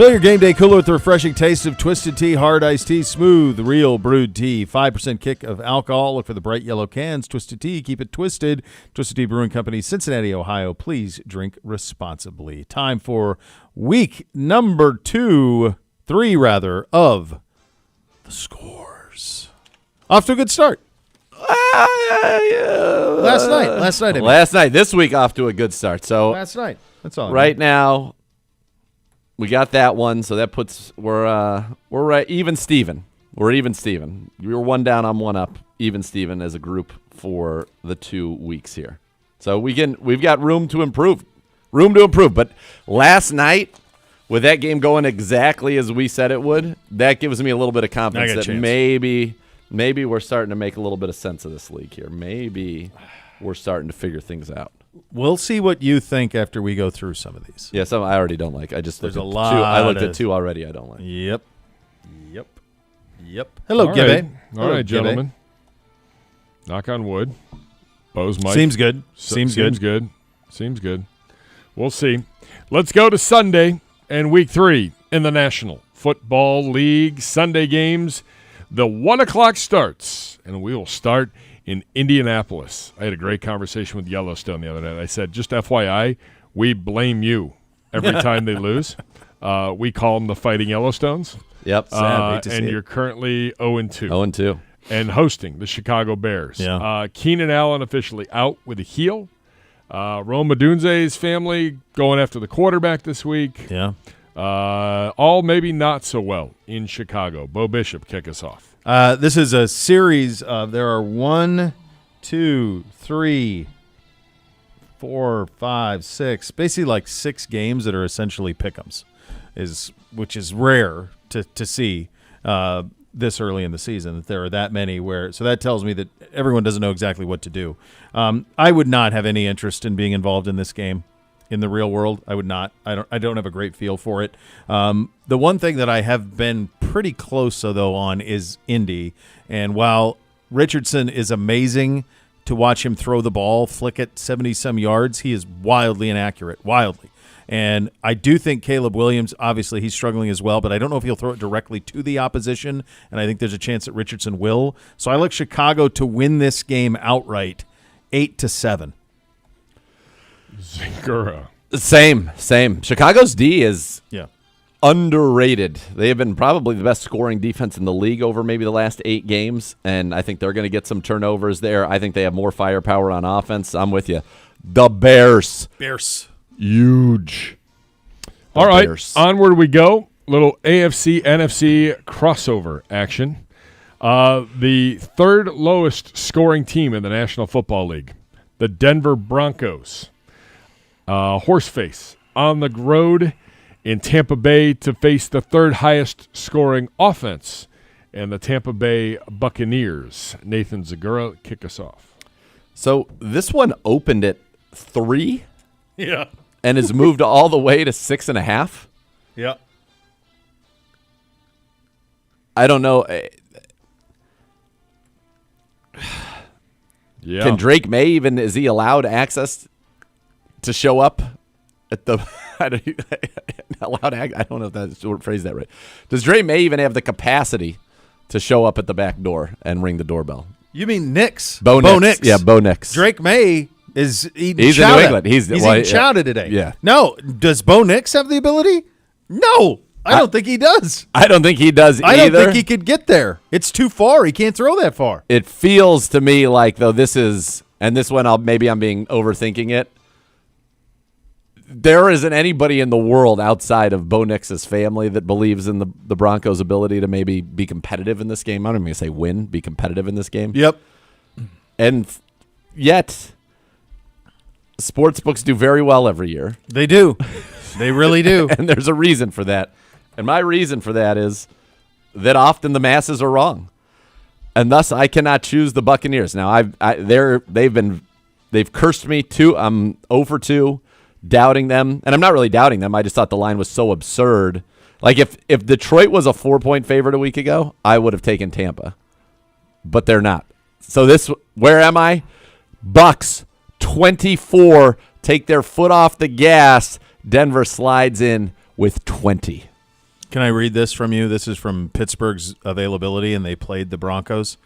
Fill your game day cooler with the refreshing taste of Twisted Tea Hard Iced Tea, smooth, real brewed tea. 5% kick of alcohol. Look for the bright yellow cans. Twisted Tea, keep it twisted. Twisted Tea Brewing Company, Cincinnati, Ohio. Please drink responsibly. Time for week number 3 of the scores. Off to a good start. Last night. I mean. Last night. This week off to a good start. So Last night. That's all. Right now, we got that one. So that puts we're right even Steven. We're even Steven. We were 1 down, I'm 1 up. Even Steven as a group for the 2 weeks here. So we've got room to improve. But last night, with that game going exactly as we said it would, that gives me a little bit of confidence that maybe we're starting to make a little bit of sense of this league here. Maybe we're starting to figure things out. We'll see what you think after we go through some of these. Yeah, some I already don't like. I just There's looked a at lot 2. I looked of- at 2 already. I don't like. Yep. Hello, All Gibby. right. All right, gentlemen. Knock on wood. Bo's mic. Seems good. Seems good. We'll see. Let's go to Sunday and week 3 in the National Football League. Sunday games. The 1 o'clock starts, and we will start in Indianapolis. I had a great conversation with Yellowstone the other night. I said, just FYI, we blame you every time they lose. We call them the Fighting Yellowstones. Yep. Sad. Hate to see And it. you're currently 0-2. 0-2. And hosting the Chicago Bears. Yeah. Keenan Allen officially out with a heel. Rome Odunze's family going after the quarterback this week. Yeah. All maybe not so well in Chicago. Bo Bishop, kick us off. This is a series of, there are 1, 2, 3, 4, 5, 6, basically like 6 games that are essentially pick'ems, which is rare to see this early in the season, that there are that many so that tells me that everyone doesn't know exactly what to do. I would not have any interest in being involved in this game. In the real world, I would not. I don't have a great feel for it. The one thing that I have been pretty close, though, on is Indy. And while Richardson is amazing to watch him throw the ball, flick it 70-some yards, he is wildly inaccurate, wildly. And I do think Caleb Williams, obviously, he's struggling as well, but I don't know if he'll throw it directly to the opposition, and I think there's a chance that Richardson will. So I like Chicago to win this game outright, 8-7. Zingura. Same. Chicago's D is Yeah. underrated. They have been probably the best scoring defense in the league over maybe the last 8 games, and I think they're going to get some turnovers there. I think they have more firepower on offense. I'm with you. The Bears. Huge. All right, Bears. onward we go. Little AFC, NFC crossover action. The 3rd lowest scoring team in the National Football League, the Denver Broncos. Horseface on the road in Tampa Bay to face the 3rd highest scoring offense and the Tampa Bay Buccaneers. Nathan Zagura, kick us off. So this one opened at 3 Yeah. and has moved all the way to 6.5. Yeah. I don't know. Yeah. Can Drake May even, is he allowed access to show up at the I don't know if that's phrased that right. Does Drake May even have the capacity to show up at the back door and ring the doorbell? You mean Nix? Bo Nix. Yeah, Bo Nix. Drake May is eating He's chowder. in New England. He's eating chowder today. Yeah. No, does Bo Nix have the ability? No, I don't think he does. I don't think he does I either. don't think he could get there. It's too far. He can't throw that far. It feels to me like, though, this is, and this one I'm being overthinking it. There isn't anybody in the world outside of Bo Nix's family that believes in the Broncos' ability to maybe be competitive in this game. I'm not even going to say win, be competitive in this game. Yep. And yet, sports books do very well every year. They do. They really do. And there's a reason for that. And my reason for that is that often the masses are wrong. And thus I cannot choose the Buccaneers. Now they've cursed me too. I'm 0-2. Doubting them, and I'm not really doubting them. I just thought the line was so absurd. Like if Detroit was a 4-point favorite a week ago, I would have taken Tampa, but they're not. So where am I? Bucks 24 take their foot off the gas. Denver slides in with 20. Can I read this from you? This is from Pittsburgh's availability, and they played the Broncos.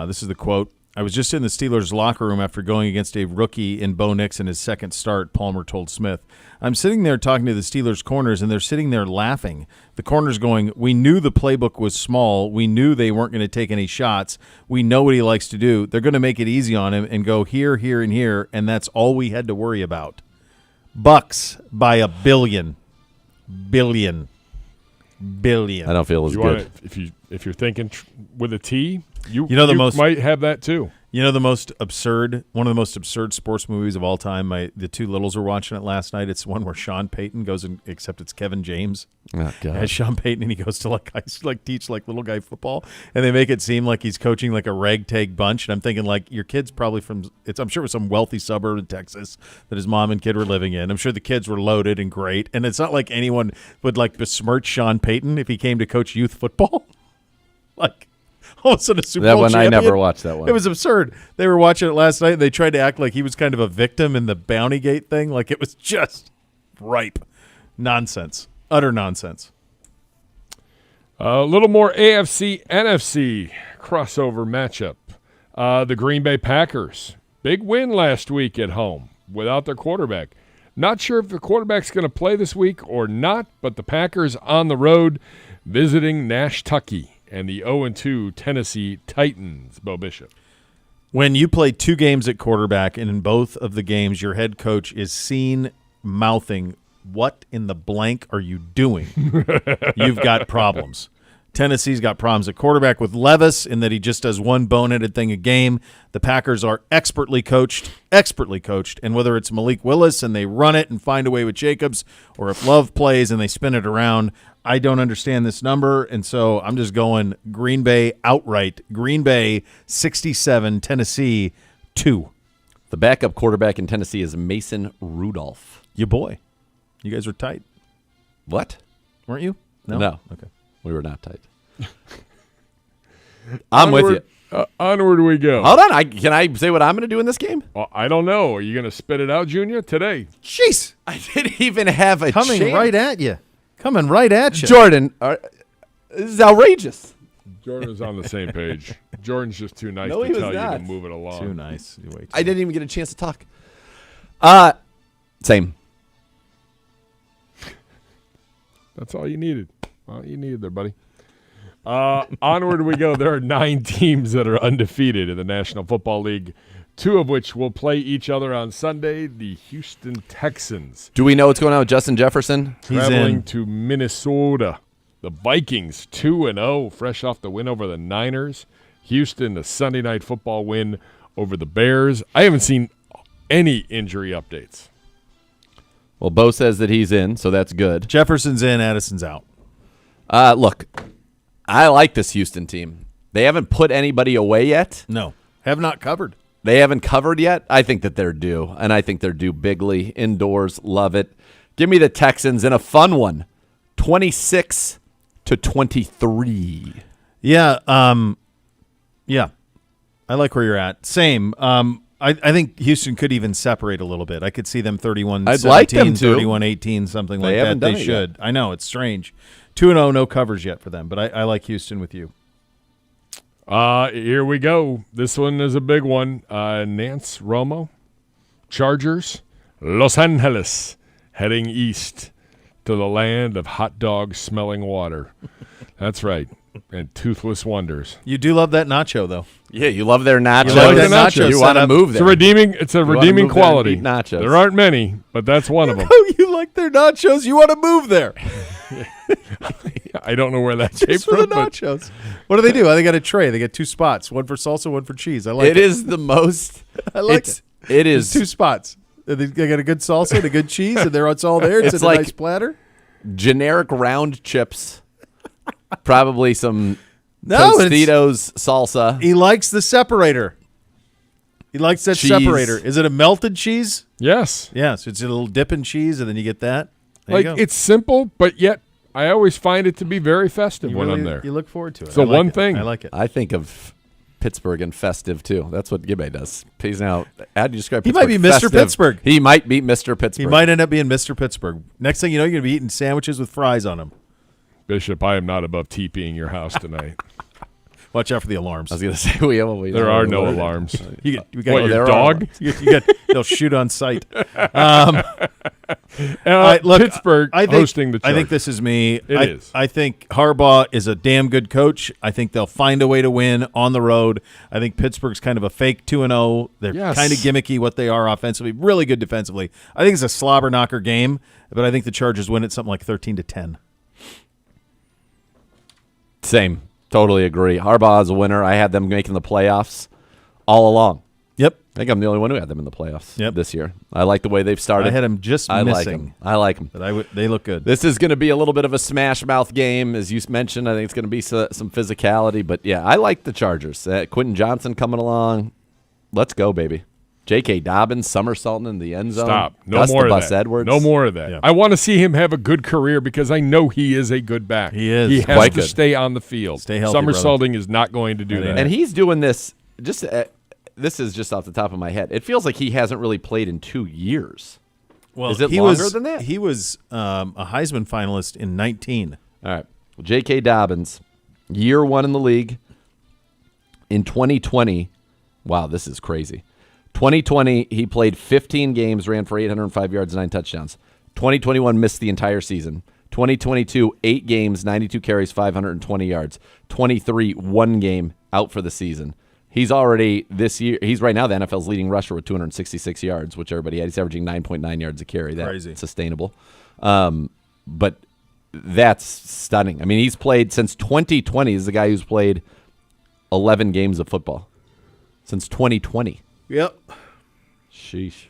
This is the quote. I was just in the Steelers' locker room after going against a rookie in Bo Nix in his second start, Palmer told Smith. I'm sitting there talking to the Steelers' corners, and they're sitting there laughing. The corners going, we knew the playbook was small. We knew they weren't going to take any shots. We know what he likes to do. They're going to make it easy on him and go here, here, and here, and that's all we had to worry about. Bucks by a billion. Billion. I don't feel as good. If you're thinking with a T, you most might have that too. You know one of the most absurd sports movies of all time. The two littles were watching it last night. It's one where Sean Payton goes and except it's Kevin James as Sean Payton, and he goes to teach little guy football, and they make it seem like he's coaching like a ragtag bunch. And I'm thinking your kid's probably I'm sure it was some wealthy suburb in Texas that his mom and kid were living in. I'm sure the kids were loaded and great, and it's not like anyone would besmirch Sean Payton if he came to coach youth football. All of a sudden, a Super Bowl champion. I never watched that one. It was absurd. They were watching it last night, and they tried to act like he was kind of a victim in the Bountygate thing. It was just ripe nonsense, utter nonsense. A little more AFC NFC crossover matchup. The Green Bay Packers, big win last week at home without their quarterback. Not sure if the quarterback's going to play this week or not, but the Packers on the road visiting Nashtucky and the 0-2 Tennessee Titans. Bo Bishop. When you play 2 games at quarterback, and in both of the games your head coach is seen mouthing, what in the blank are you doing? You've got problems. Tennessee's got problems at quarterback with Levis in that he just does one boneheaded thing a game. The Packers are expertly coached, and whether it's Malik Willis and they run it and find a way with Jacobs, or if Love plays and they spin it around, I don't understand this number, and so I'm just going Green Bay outright. Green Bay 67, Tennessee 2. The backup quarterback in Tennessee is Mason Rudolph. Your boy. You guys were tight. What? Weren't you? No. Okay. We were not tight. I'm with you. Onward we go. Hold on. Can I say what I'm going to do in this game? Well, I don't know. Are you going to spit it out, Junior, today? Jeez. I didn't even have a Coming chance. right at you. Coming right at you. Jordan, this is outrageous. Jordan's on the same page. Jordan's just too nice No, to he was tell you not. to move it along. Too nice. I didn't even get a chance to talk. Same. That's all you needed. All you needed there, buddy. Onward we go. There are 9 teams that are undefeated in the National Football League, 2 of which will play each other on Sunday. The Houston Texans. Do we know what's going on with Justin Jefferson? Traveling to Minnesota. The Vikings 2-0, fresh off the win over the Niners. Houston, the Sunday Night Football win over the Bears. I haven't seen any injury updates. Well, Bo says that he's in, so that's good. Jefferson's in, Addison's out. Look, I like this Houston team. They haven't put anybody away yet. No, have not covered. They haven't covered yet. I think that they're due, and I think they're due bigly. Indoors, love it. Give me the Texans in a fun one, 26-23. Yeah, yeah. I like where you're at. Same. I think Houston could even separate a little bit. I could see them 31-17, I'd like them to. 31-18, something like haven't that. done They it should. yet. I know, it's strange. 2-0, no covers yet for them, but I like Houston with you. Here we go. This one is a big one. Nance Romo, Chargers, Los Angeles, heading east to the land of hot dog smelling water. That's right. And toothless wonders. You do love that nacho, though. Yeah, you love their nachos. You like that nacho You want to move there. It's a redeeming quality. Nachos. There aren't many, but that's one of them. You like their nachos. You want to move there. I don't know where that came Just for from. the nachos. What do? They got a tray. They got 2 spots. One for salsa, one for cheese. I like it. It is the most. I like it. It is. There's 2 spots. They got a good salsa and a good cheese, and it's all there. It's a like nice platter. Generic round chips. Probably some No, Tostitos salsa. He likes the separator. He likes that Cheese. separator. Is it a melted cheese? Yes. Yes. It's a little dip in cheese, and then you get that. There Like you go. it's simple, but yet I always find it to be very festive when I'm there. You look forward to it. It's the I like one it. thing. I like it. I think of Pittsburgh and festive too. That's what Gibbe does. He's now. How do you describe? He Pittsburgh? might be Mr. Festive. Pittsburgh. He might be Mr. Pittsburgh. He might end up being Mr. Pittsburgh. Next thing you know, you're going to be eating sandwiches with fries on them. Bishop, I am not above TPing your house tonight. Watch out for the alarms. I was going to say there are no alarms. You got what, your dog? They'll shoot on sight. Look, Pittsburgh hosting the Chargers. I think this is me. It is. I think Harbaugh is a damn good coach. I think they'll find a way to win on the road. I think Pittsburgh's kind of a fake 2-0. They're kind of gimmicky what they are offensively, really good defensively. I think it's a slobber knocker game, but I think the Chargers win it something like 13-10. Same. Totally agree. Harbaugh is a winner. I had them making the playoffs all along. Yep. I think I'm the only one who had them in the playoffs this year. I like the way they've started. I had them just missing. I like them. But they look good. This is going to be a little bit of a smash mouth game, as you mentioned. I think it's going to be some physicality. But, yeah, I like the Chargers. Quentin Johnson coming along. Let's go, baby. J.K. Dobbins somersaulting in the end zone. Stop. No more of that. Edwards. No more of that. Yeah. I want to see him have a good career because I know he is a good back. He is. He has to stay on the field. Stay healthy, somersaulting is not going to do that. And he's doing this just this is just off the top of my head. It feels like he hasn't really played in 2 years. Well, is it longer than that? He was a Heisman finalist in 19. All right. Well, J.K. Dobbins, year 1 in the league. In 2020, wow, this is crazy. 2020, he played 15 games, ran for 805 yards, 9 touchdowns. 2021, missed the entire season. 2022, 8 games, 92 carries, 520 yards. 23, 1 game, out for the season. He's already this year, he's right now the NFL's leading rusher with 266 yards, which everybody had. He's averaging 9.9 yards a carry. That's crazy. Sustainable. But that's stunning. I mean, he's played since 2020. He's the guy who's played 11 games of football since 2020. Yep. Sheesh.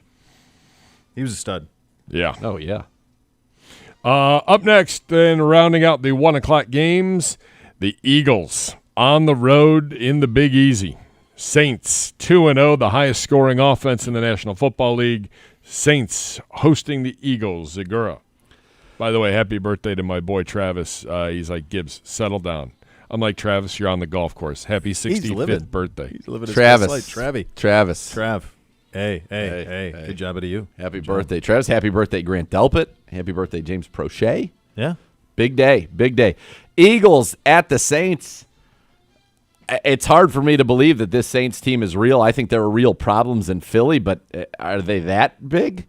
He was a stud. Yeah. Oh, yeah. Up next, then rounding out the 1 o'clock games, the Eagles on the road in the Big Easy. Saints 2-0, the highest scoring offense in the National Football League. Saints hosting the Eagles. Zagura. By the way, happy birthday to my boy Travis. He's like, Gibbs, settle down. I'm like, Travis, you're on the golf course. Happy 65th birthday. He's living his Travis. best life. Travis. Trav. Hey. Good job to you. Happy birthday, Travis. Happy birthday, Grant Delpit. Happy birthday, James Prochet. Yeah. Big day. Eagles at the Saints. It's hard for me to believe that this Saints team is real. I think there are real problems in Philly, but are they that big?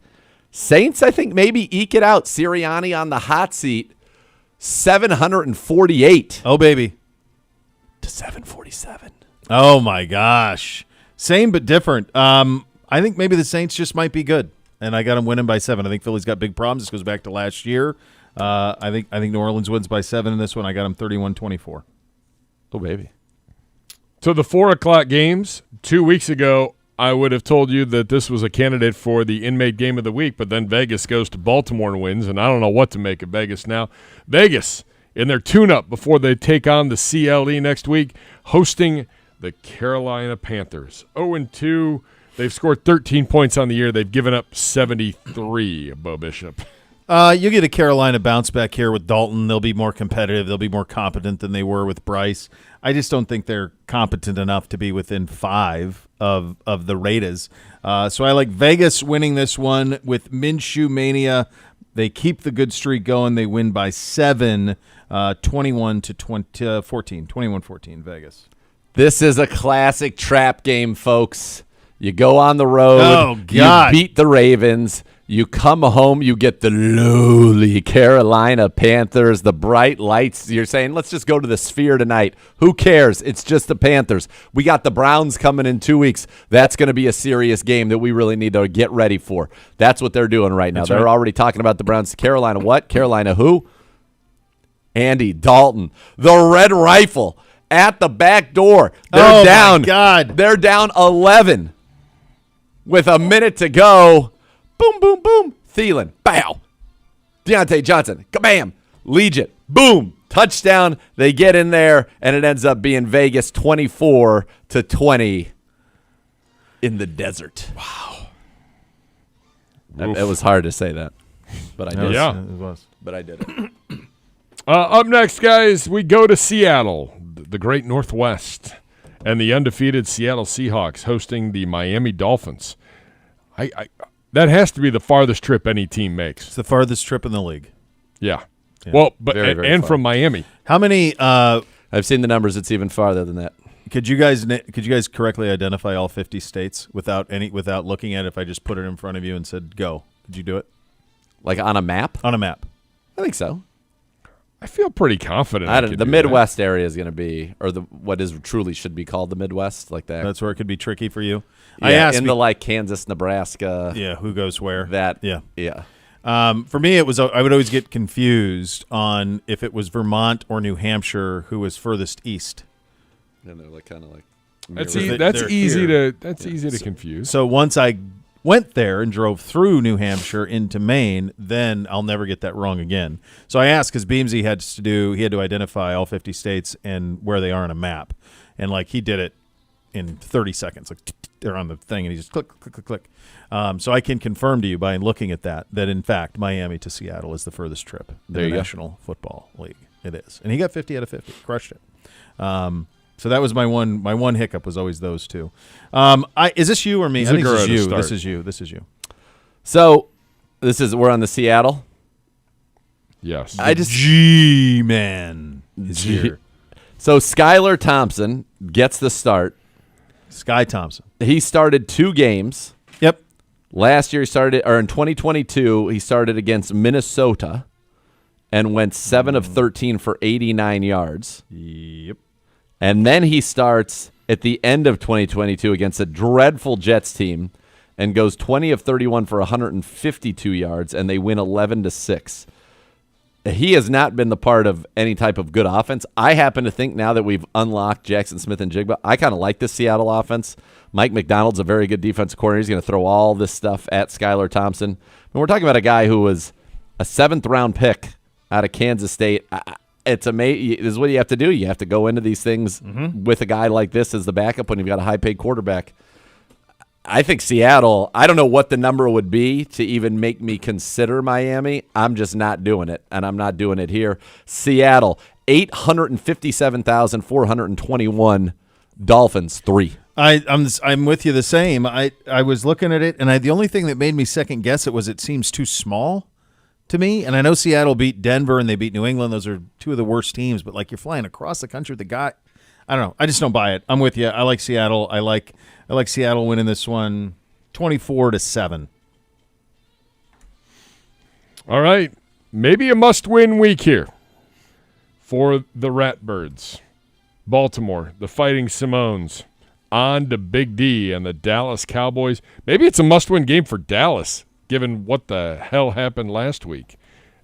Saints, I think, maybe eke it out. Sirianni on the hot seat. 748. Oh, baby. To 747. Oh, my gosh. Same but different. I think maybe the Saints just might be good, and I got them winning by 7. I think Philly's got big problems. This goes back to last year. I think New Orleans wins by 7 in this one. I got them 31-24. Oh, baby. So the 4 o'clock games, 2 weeks ago, I would have told you that this was a candidate for the inmate game of the week, but then Vegas goes to Baltimore and wins, and I don't know what to make of Vegas now. Vegas, in their tune-up before they take on the CLE next week, hosting the Carolina Panthers. 0-2. They've scored 13 points on the year. They've given up 73, Bo Bishop. You get a Carolina bounce back here with Dalton. They'll be more competitive. They'll be more competent than they were with Bryce. I just don't think they're competent enough to be within 5 of the Raiders. So I like Vegas winning this one with Minshew Mania. They keep the good streak going. They win by 7, 21-14. 21-14, Vegas. This is a classic trap game, folks. You go on the road. Oh, God. You beat the Ravens. You come home, you get the lowly Carolina Panthers, the bright lights. You're saying, let's just go to the Sphere tonight. Who cares? It's just the Panthers. We got the Browns coming in 2 weeks. That's going to be a serious game that we really need to get ready for. That's what they're doing right now. They're already talking about the Browns. Carolina what? Carolina who? Andy Dalton, the Red Rifle at the back door. They're down. My God. They're down 11 with a minute to go. Boom, boom, boom. Thielen. Bow. Deontay Johnson. Kabam. Legion. Boom. Touchdown. They get in there, and it ends up being Vegas 24-20 in the desert. Wow. It was hard to say that, but I did. Yeah. It was. But I did it. Up next, guys, we go to Seattle, the great Northwest, and the undefeated Seattle Seahawks hosting the Miami Dolphins. That has to be the farthest trip any team makes. It's the farthest trip in the league. Yeah. Well, but Very, very and far. from Miami. How many? I've seen the numbers. It's even farther than that. Could you guys correctly identify all 50 states without looking at it? If I just put it in front of you and said go, could you do it? Like on a map? On a map. I think so. I feel pretty confident. I don't, the Midwest area is going to be, or what is truly should be called the Midwest, like that. That's where it could be tricky for you. Yeah, I asked into like Kansas, Nebraska. Yeah, who goes where? That. Yeah. Yeah. For me, it was I would always get confused on if it was Vermont or New Hampshire who was furthest east. And they're like kind of like. That's They're easy here. to confuse. So once I went there and drove through New Hampshire into Maine, then I'll never get that wrong again. So I asked because Beamsy had to identify all 50 states and where they are on a map, and like he did it in 30 seconds. Like they're on the thing, and he just click, click, click, click. So I can confirm to you by looking at that in fact Miami to Seattle is the furthest trip in There the you go. National Football League. It is, and he got 50 out of 50, crushed it. So that was my one hiccup was always those two. Is this you or me? I think this is you. This is you. So we're on the Seattle. Yes. G-Man is here. So Skylar Thompson gets the start. Sky Thompson. He started 2 games. Yep. Last year in 2022, he started against Minnesota and went 7 of 13 for 89 yards. Yep. And then he starts at the end of 2022 against a dreadful Jets team and goes 20 of 31 for 152 yards, and they win 11-6. He has not been the part of any type of good offense. I happen to think now that we've unlocked Jackson Smith and Jigba, I kind of like this Seattle offense. Mike McDonald's a very good defensive coordinator. He's going to throw all this stuff at Skylar Thompson. And we're talking about a guy who was a 7th-round pick out of Kansas State. It's amazing. This is what you have to do. You have to go into these things with a guy like this as the backup when you've got a high-paid quarterback. I think Seattle, I don't know what the number would be to even make me consider Miami. I'm just not doing it, and I'm not doing it here. Seattle, 857,421. Dolphins, 3. I'm with you the same. I was looking at it, and the only thing that made me second guess it was it seems too small to me. And I know Seattle beat Denver and they beat New England. Those are 2 of the worst teams, but like you're flying across the country with the guy. I don't know. I just don't buy it. I'm with you. I like Seattle. I like Seattle winning this one 24-7. All right. Maybe a must-win week here for the Ratbirds. Baltimore, the Fighting Simones, on to Big D and the Dallas Cowboys. Maybe it's a must-win game for Dallas, given what the hell happened last week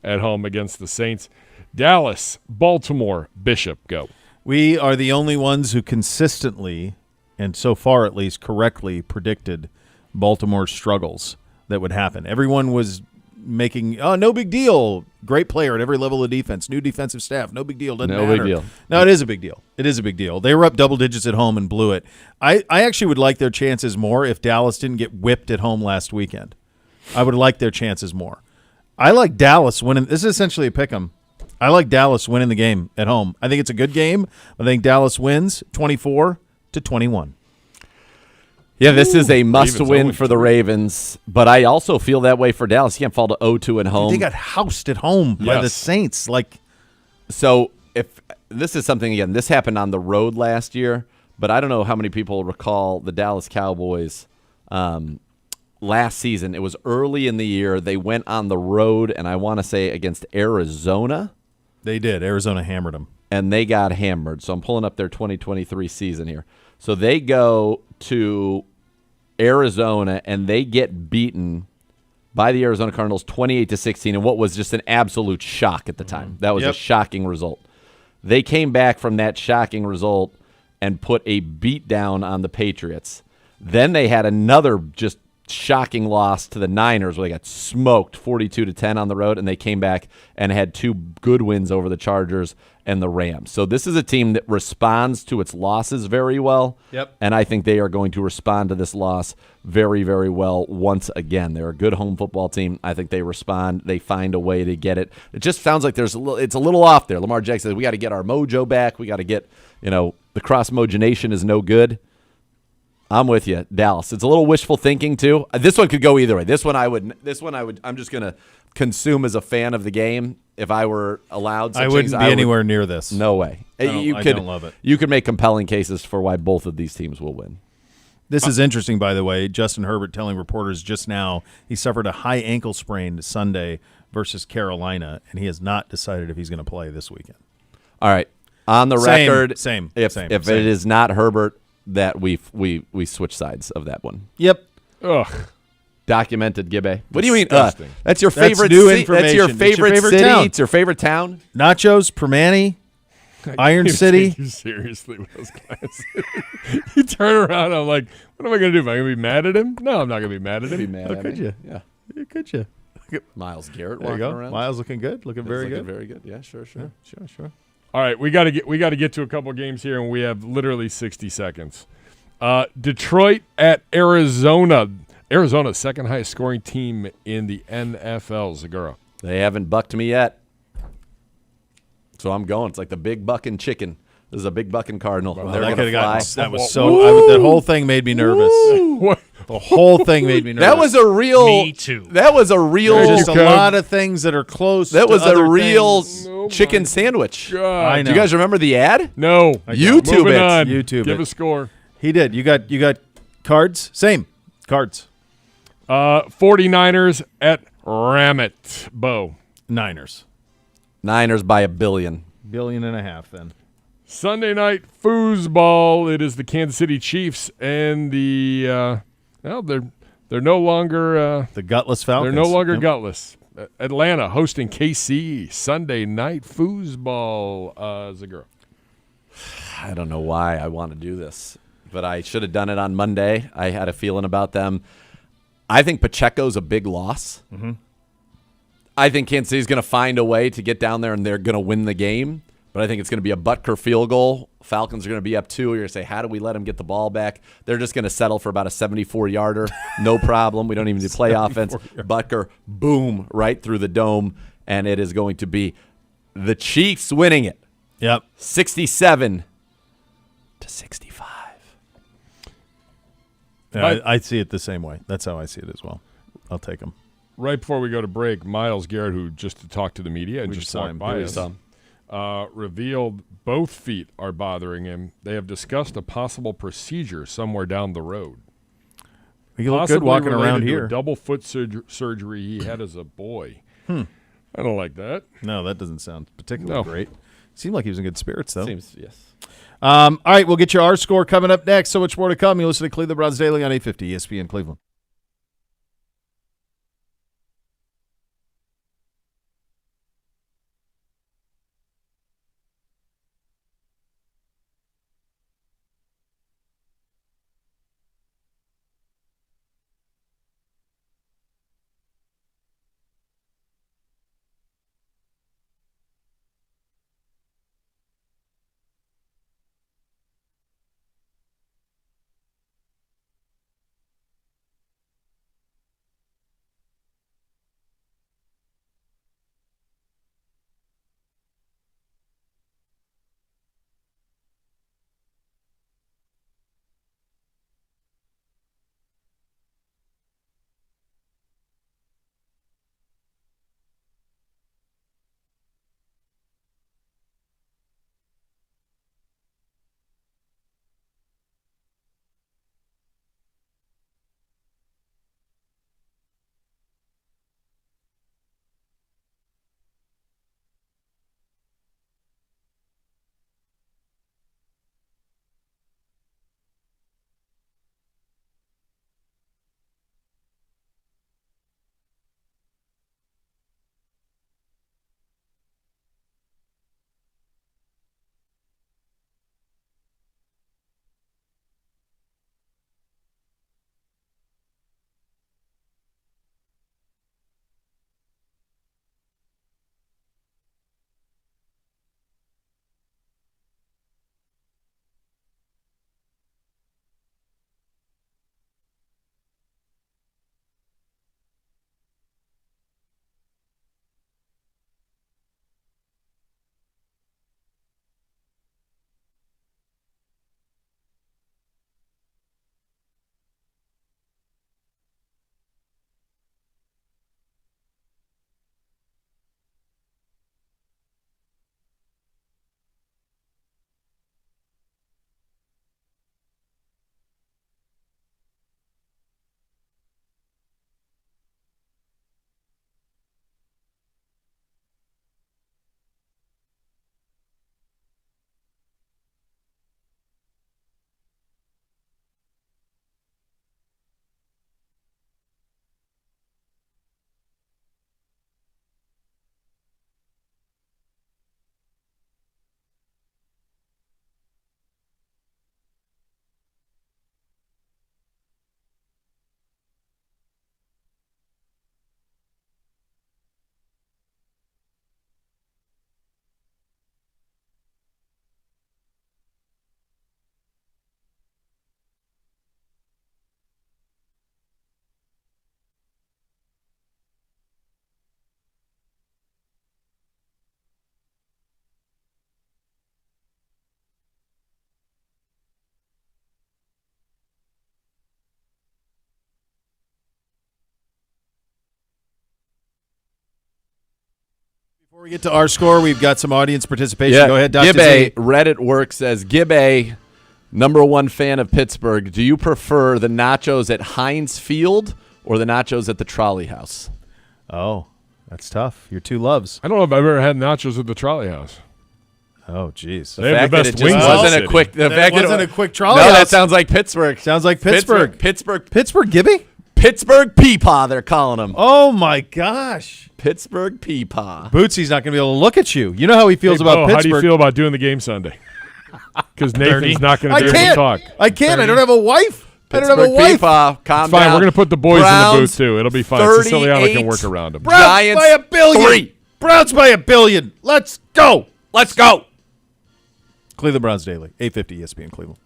at home against the Saints. Dallas, Baltimore, Bishop, go. We are the only ones who consistently, and so far at least correctly, predicted Baltimore's struggles that would happen. Everyone was making, no big deal. Great player at every level of defense. New defensive staff. No big deal. Doesn't matter. No big deal. No, it is a big deal. It is a big deal. They were up double digits at home and blew it. I actually would like their chances more if Dallas didn't get whipped at home last weekend. I would like their chances more. I like Dallas winning. This is essentially a pick 'em. I like Dallas winning the game at home. I think it's a good game. I think Dallas wins 24-21. Yeah, this is a must-win for the Ravens, but I also feel that way for Dallas. You can't fall to 0-2 at home. They got housed at home by the Saints. So if this is something, again, this happened on the road last year, but I don't know how many people recall the Dallas Cowboys last season. It was early in the year. They went on the road, and I want to say against Arizona. They did. Arizona hammered them. And they got hammered. So I'm pulling up their 2023 season here. So they go to Arizona, and they get beaten by the Arizona Cardinals 28-16, and what was just an absolute shock at the time. That was a shocking result. They came back from that shocking result and put a beat down on the Patriots. Then they had another just shocking loss to the Niners where they got smoked 42-10 on the road, and they came back and had 2 good wins over the Chargers and the Rams. So this is a team that responds to its losses very well. Yep. And I think they are going to respond to this loss very, very well once again. They're a good home football team. I think they respond. They find a way to get it. It just sounds like it's a little off there. Lamar Jackson says, we got to get our mojo back. We got to get, the cross-mogination is no good. I'm with you, Dallas. It's a little wishful thinking too. This one could go either way. I'm just gonna consume as a fan of the game. If I were allowed, such I wouldn't things, be anywhere near this. No way. I don't love it. You could make compelling cases for why both of these teams will win. This is interesting, by the way. Justin Herbert telling reporters just now he suffered a high ankle sprain Sunday versus Carolina, and he has not decided if he's going to play this weekend. All right. On the record, if same. it is not Herbert, that we switch sides of that one. Yep. Ugh. Documented, Gibbe. What do you mean? Disgusting. That's your That's favorite. new That's your information. favorite, It's your favorite city. town. It's your favorite town. Nachos, Permane, Iron You City. take you seriously with those guys. You turn around, I'm like, what am I going to do? Am I going to be mad at him? No, I'm not going to be mad at him. Be mad How at could me. you? Yeah. Could you? Miles Garrett There you walking go. around. Miles looking good. Looking He's very looking good. Very good. Yeah, sure. Sure. All right, we got to get to a couple games here, and we have literally 60 seconds. Detroit at Arizona. Arizona's second highest scoring team in the NFL. Zagura. They haven't bucked me yet, so I'm going. It's like the big bucking chicken. This is a big bucking cardinal. Well, They're that gonna fly. that was so. That whole thing made me nervous. What? The whole thing made me nervous. That was a real. Me too. That was a real. There's just a lot of things that are close. That to was a other real things. chicken sandwich. God. I Do know. you guys remember the ad? No. YouTube Moving it. on. YouTube Give it. a score. He did. You got cards. Same cards. 49ers at Ramit. Bo. Niners. Niners by $1 billion. $1.5 billion then. Sunday night foosball. It is the Kansas City Chiefs and the they're no longer The gutless Falcons. they're no longer Yep. gutless. Atlanta hosting KC. Sunday night foosball. Zagura. I don't know why I want to do this, but I should have done it on Monday. I had a feeling about them. I think Pacheco's a big loss. Mm-hmm. I think Kansas City's going to find a way to get down there and they're going to win the game. But I think it's going to be a Butker field goal. Falcons are going to be up 2. You're going to say, how do we let them get the ball back? They're just going to settle for about a 74-yarder. No problem. We don't even need to play offense. Butker, boom, right through the dome. And it is going to be the Chiefs winning it. Yep. 67-65. Yeah, I see it the same way. That's how I see it as well. I'll take them. Right before we go to break, Myles Garrett, who just talked to the media and We just saw walked him. by We us, saw him. revealed both feet are bothering him. They have discussed a possible procedure somewhere down the road. You look good Possibly walking related around to a here. double foot surgery he had as a boy. I don't like that. No, that doesn't sound particularly great. Seemed like he was in good spirits, though. Seems, yes. All right, we'll get you our score coming up next. So much more to come. You listen to Cleveland Browns Daily on 850 ESPN Cleveland. Before we get to our score, we've got some audience participation. Go ahead, Dr. Gibbe, Z. Reddit work says, Gibbe, #1 fan of Pittsburgh, do you prefer the nachos at Heinz Field or the nachos at the Trolley House? Oh, that's tough. Your two loves. I don't know if I've ever had nachos at the Trolley House. Oh, jeez. They have the best wings. Wasn't a quick. The fact wasn't a quick Trolley No, House. that sounds like Pittsburgh. Sounds like Pittsburgh. Pittsburgh, Gibby? Pittsburgh Peepaw, they're calling him. Oh, my gosh. Pittsburgh Peepaw. Bootsy's not going to be able to look at you. You know how he feels about Pittsburgh. How do you feel about doing the game Sunday? Because Nathan's not going to be able to talk. I can't. I don't have a wife. I don't have a wife. Peepaw, calm It's fine. down. We're going to put the boys Browns, in the booth, too. It'll be fine. Siciliano can work around them. Browns Giants, by $1 billion. 3. Browns by $1 billion. Let's go. Let's go. Cleveland Browns Daily, 850 ESPN Cleveland.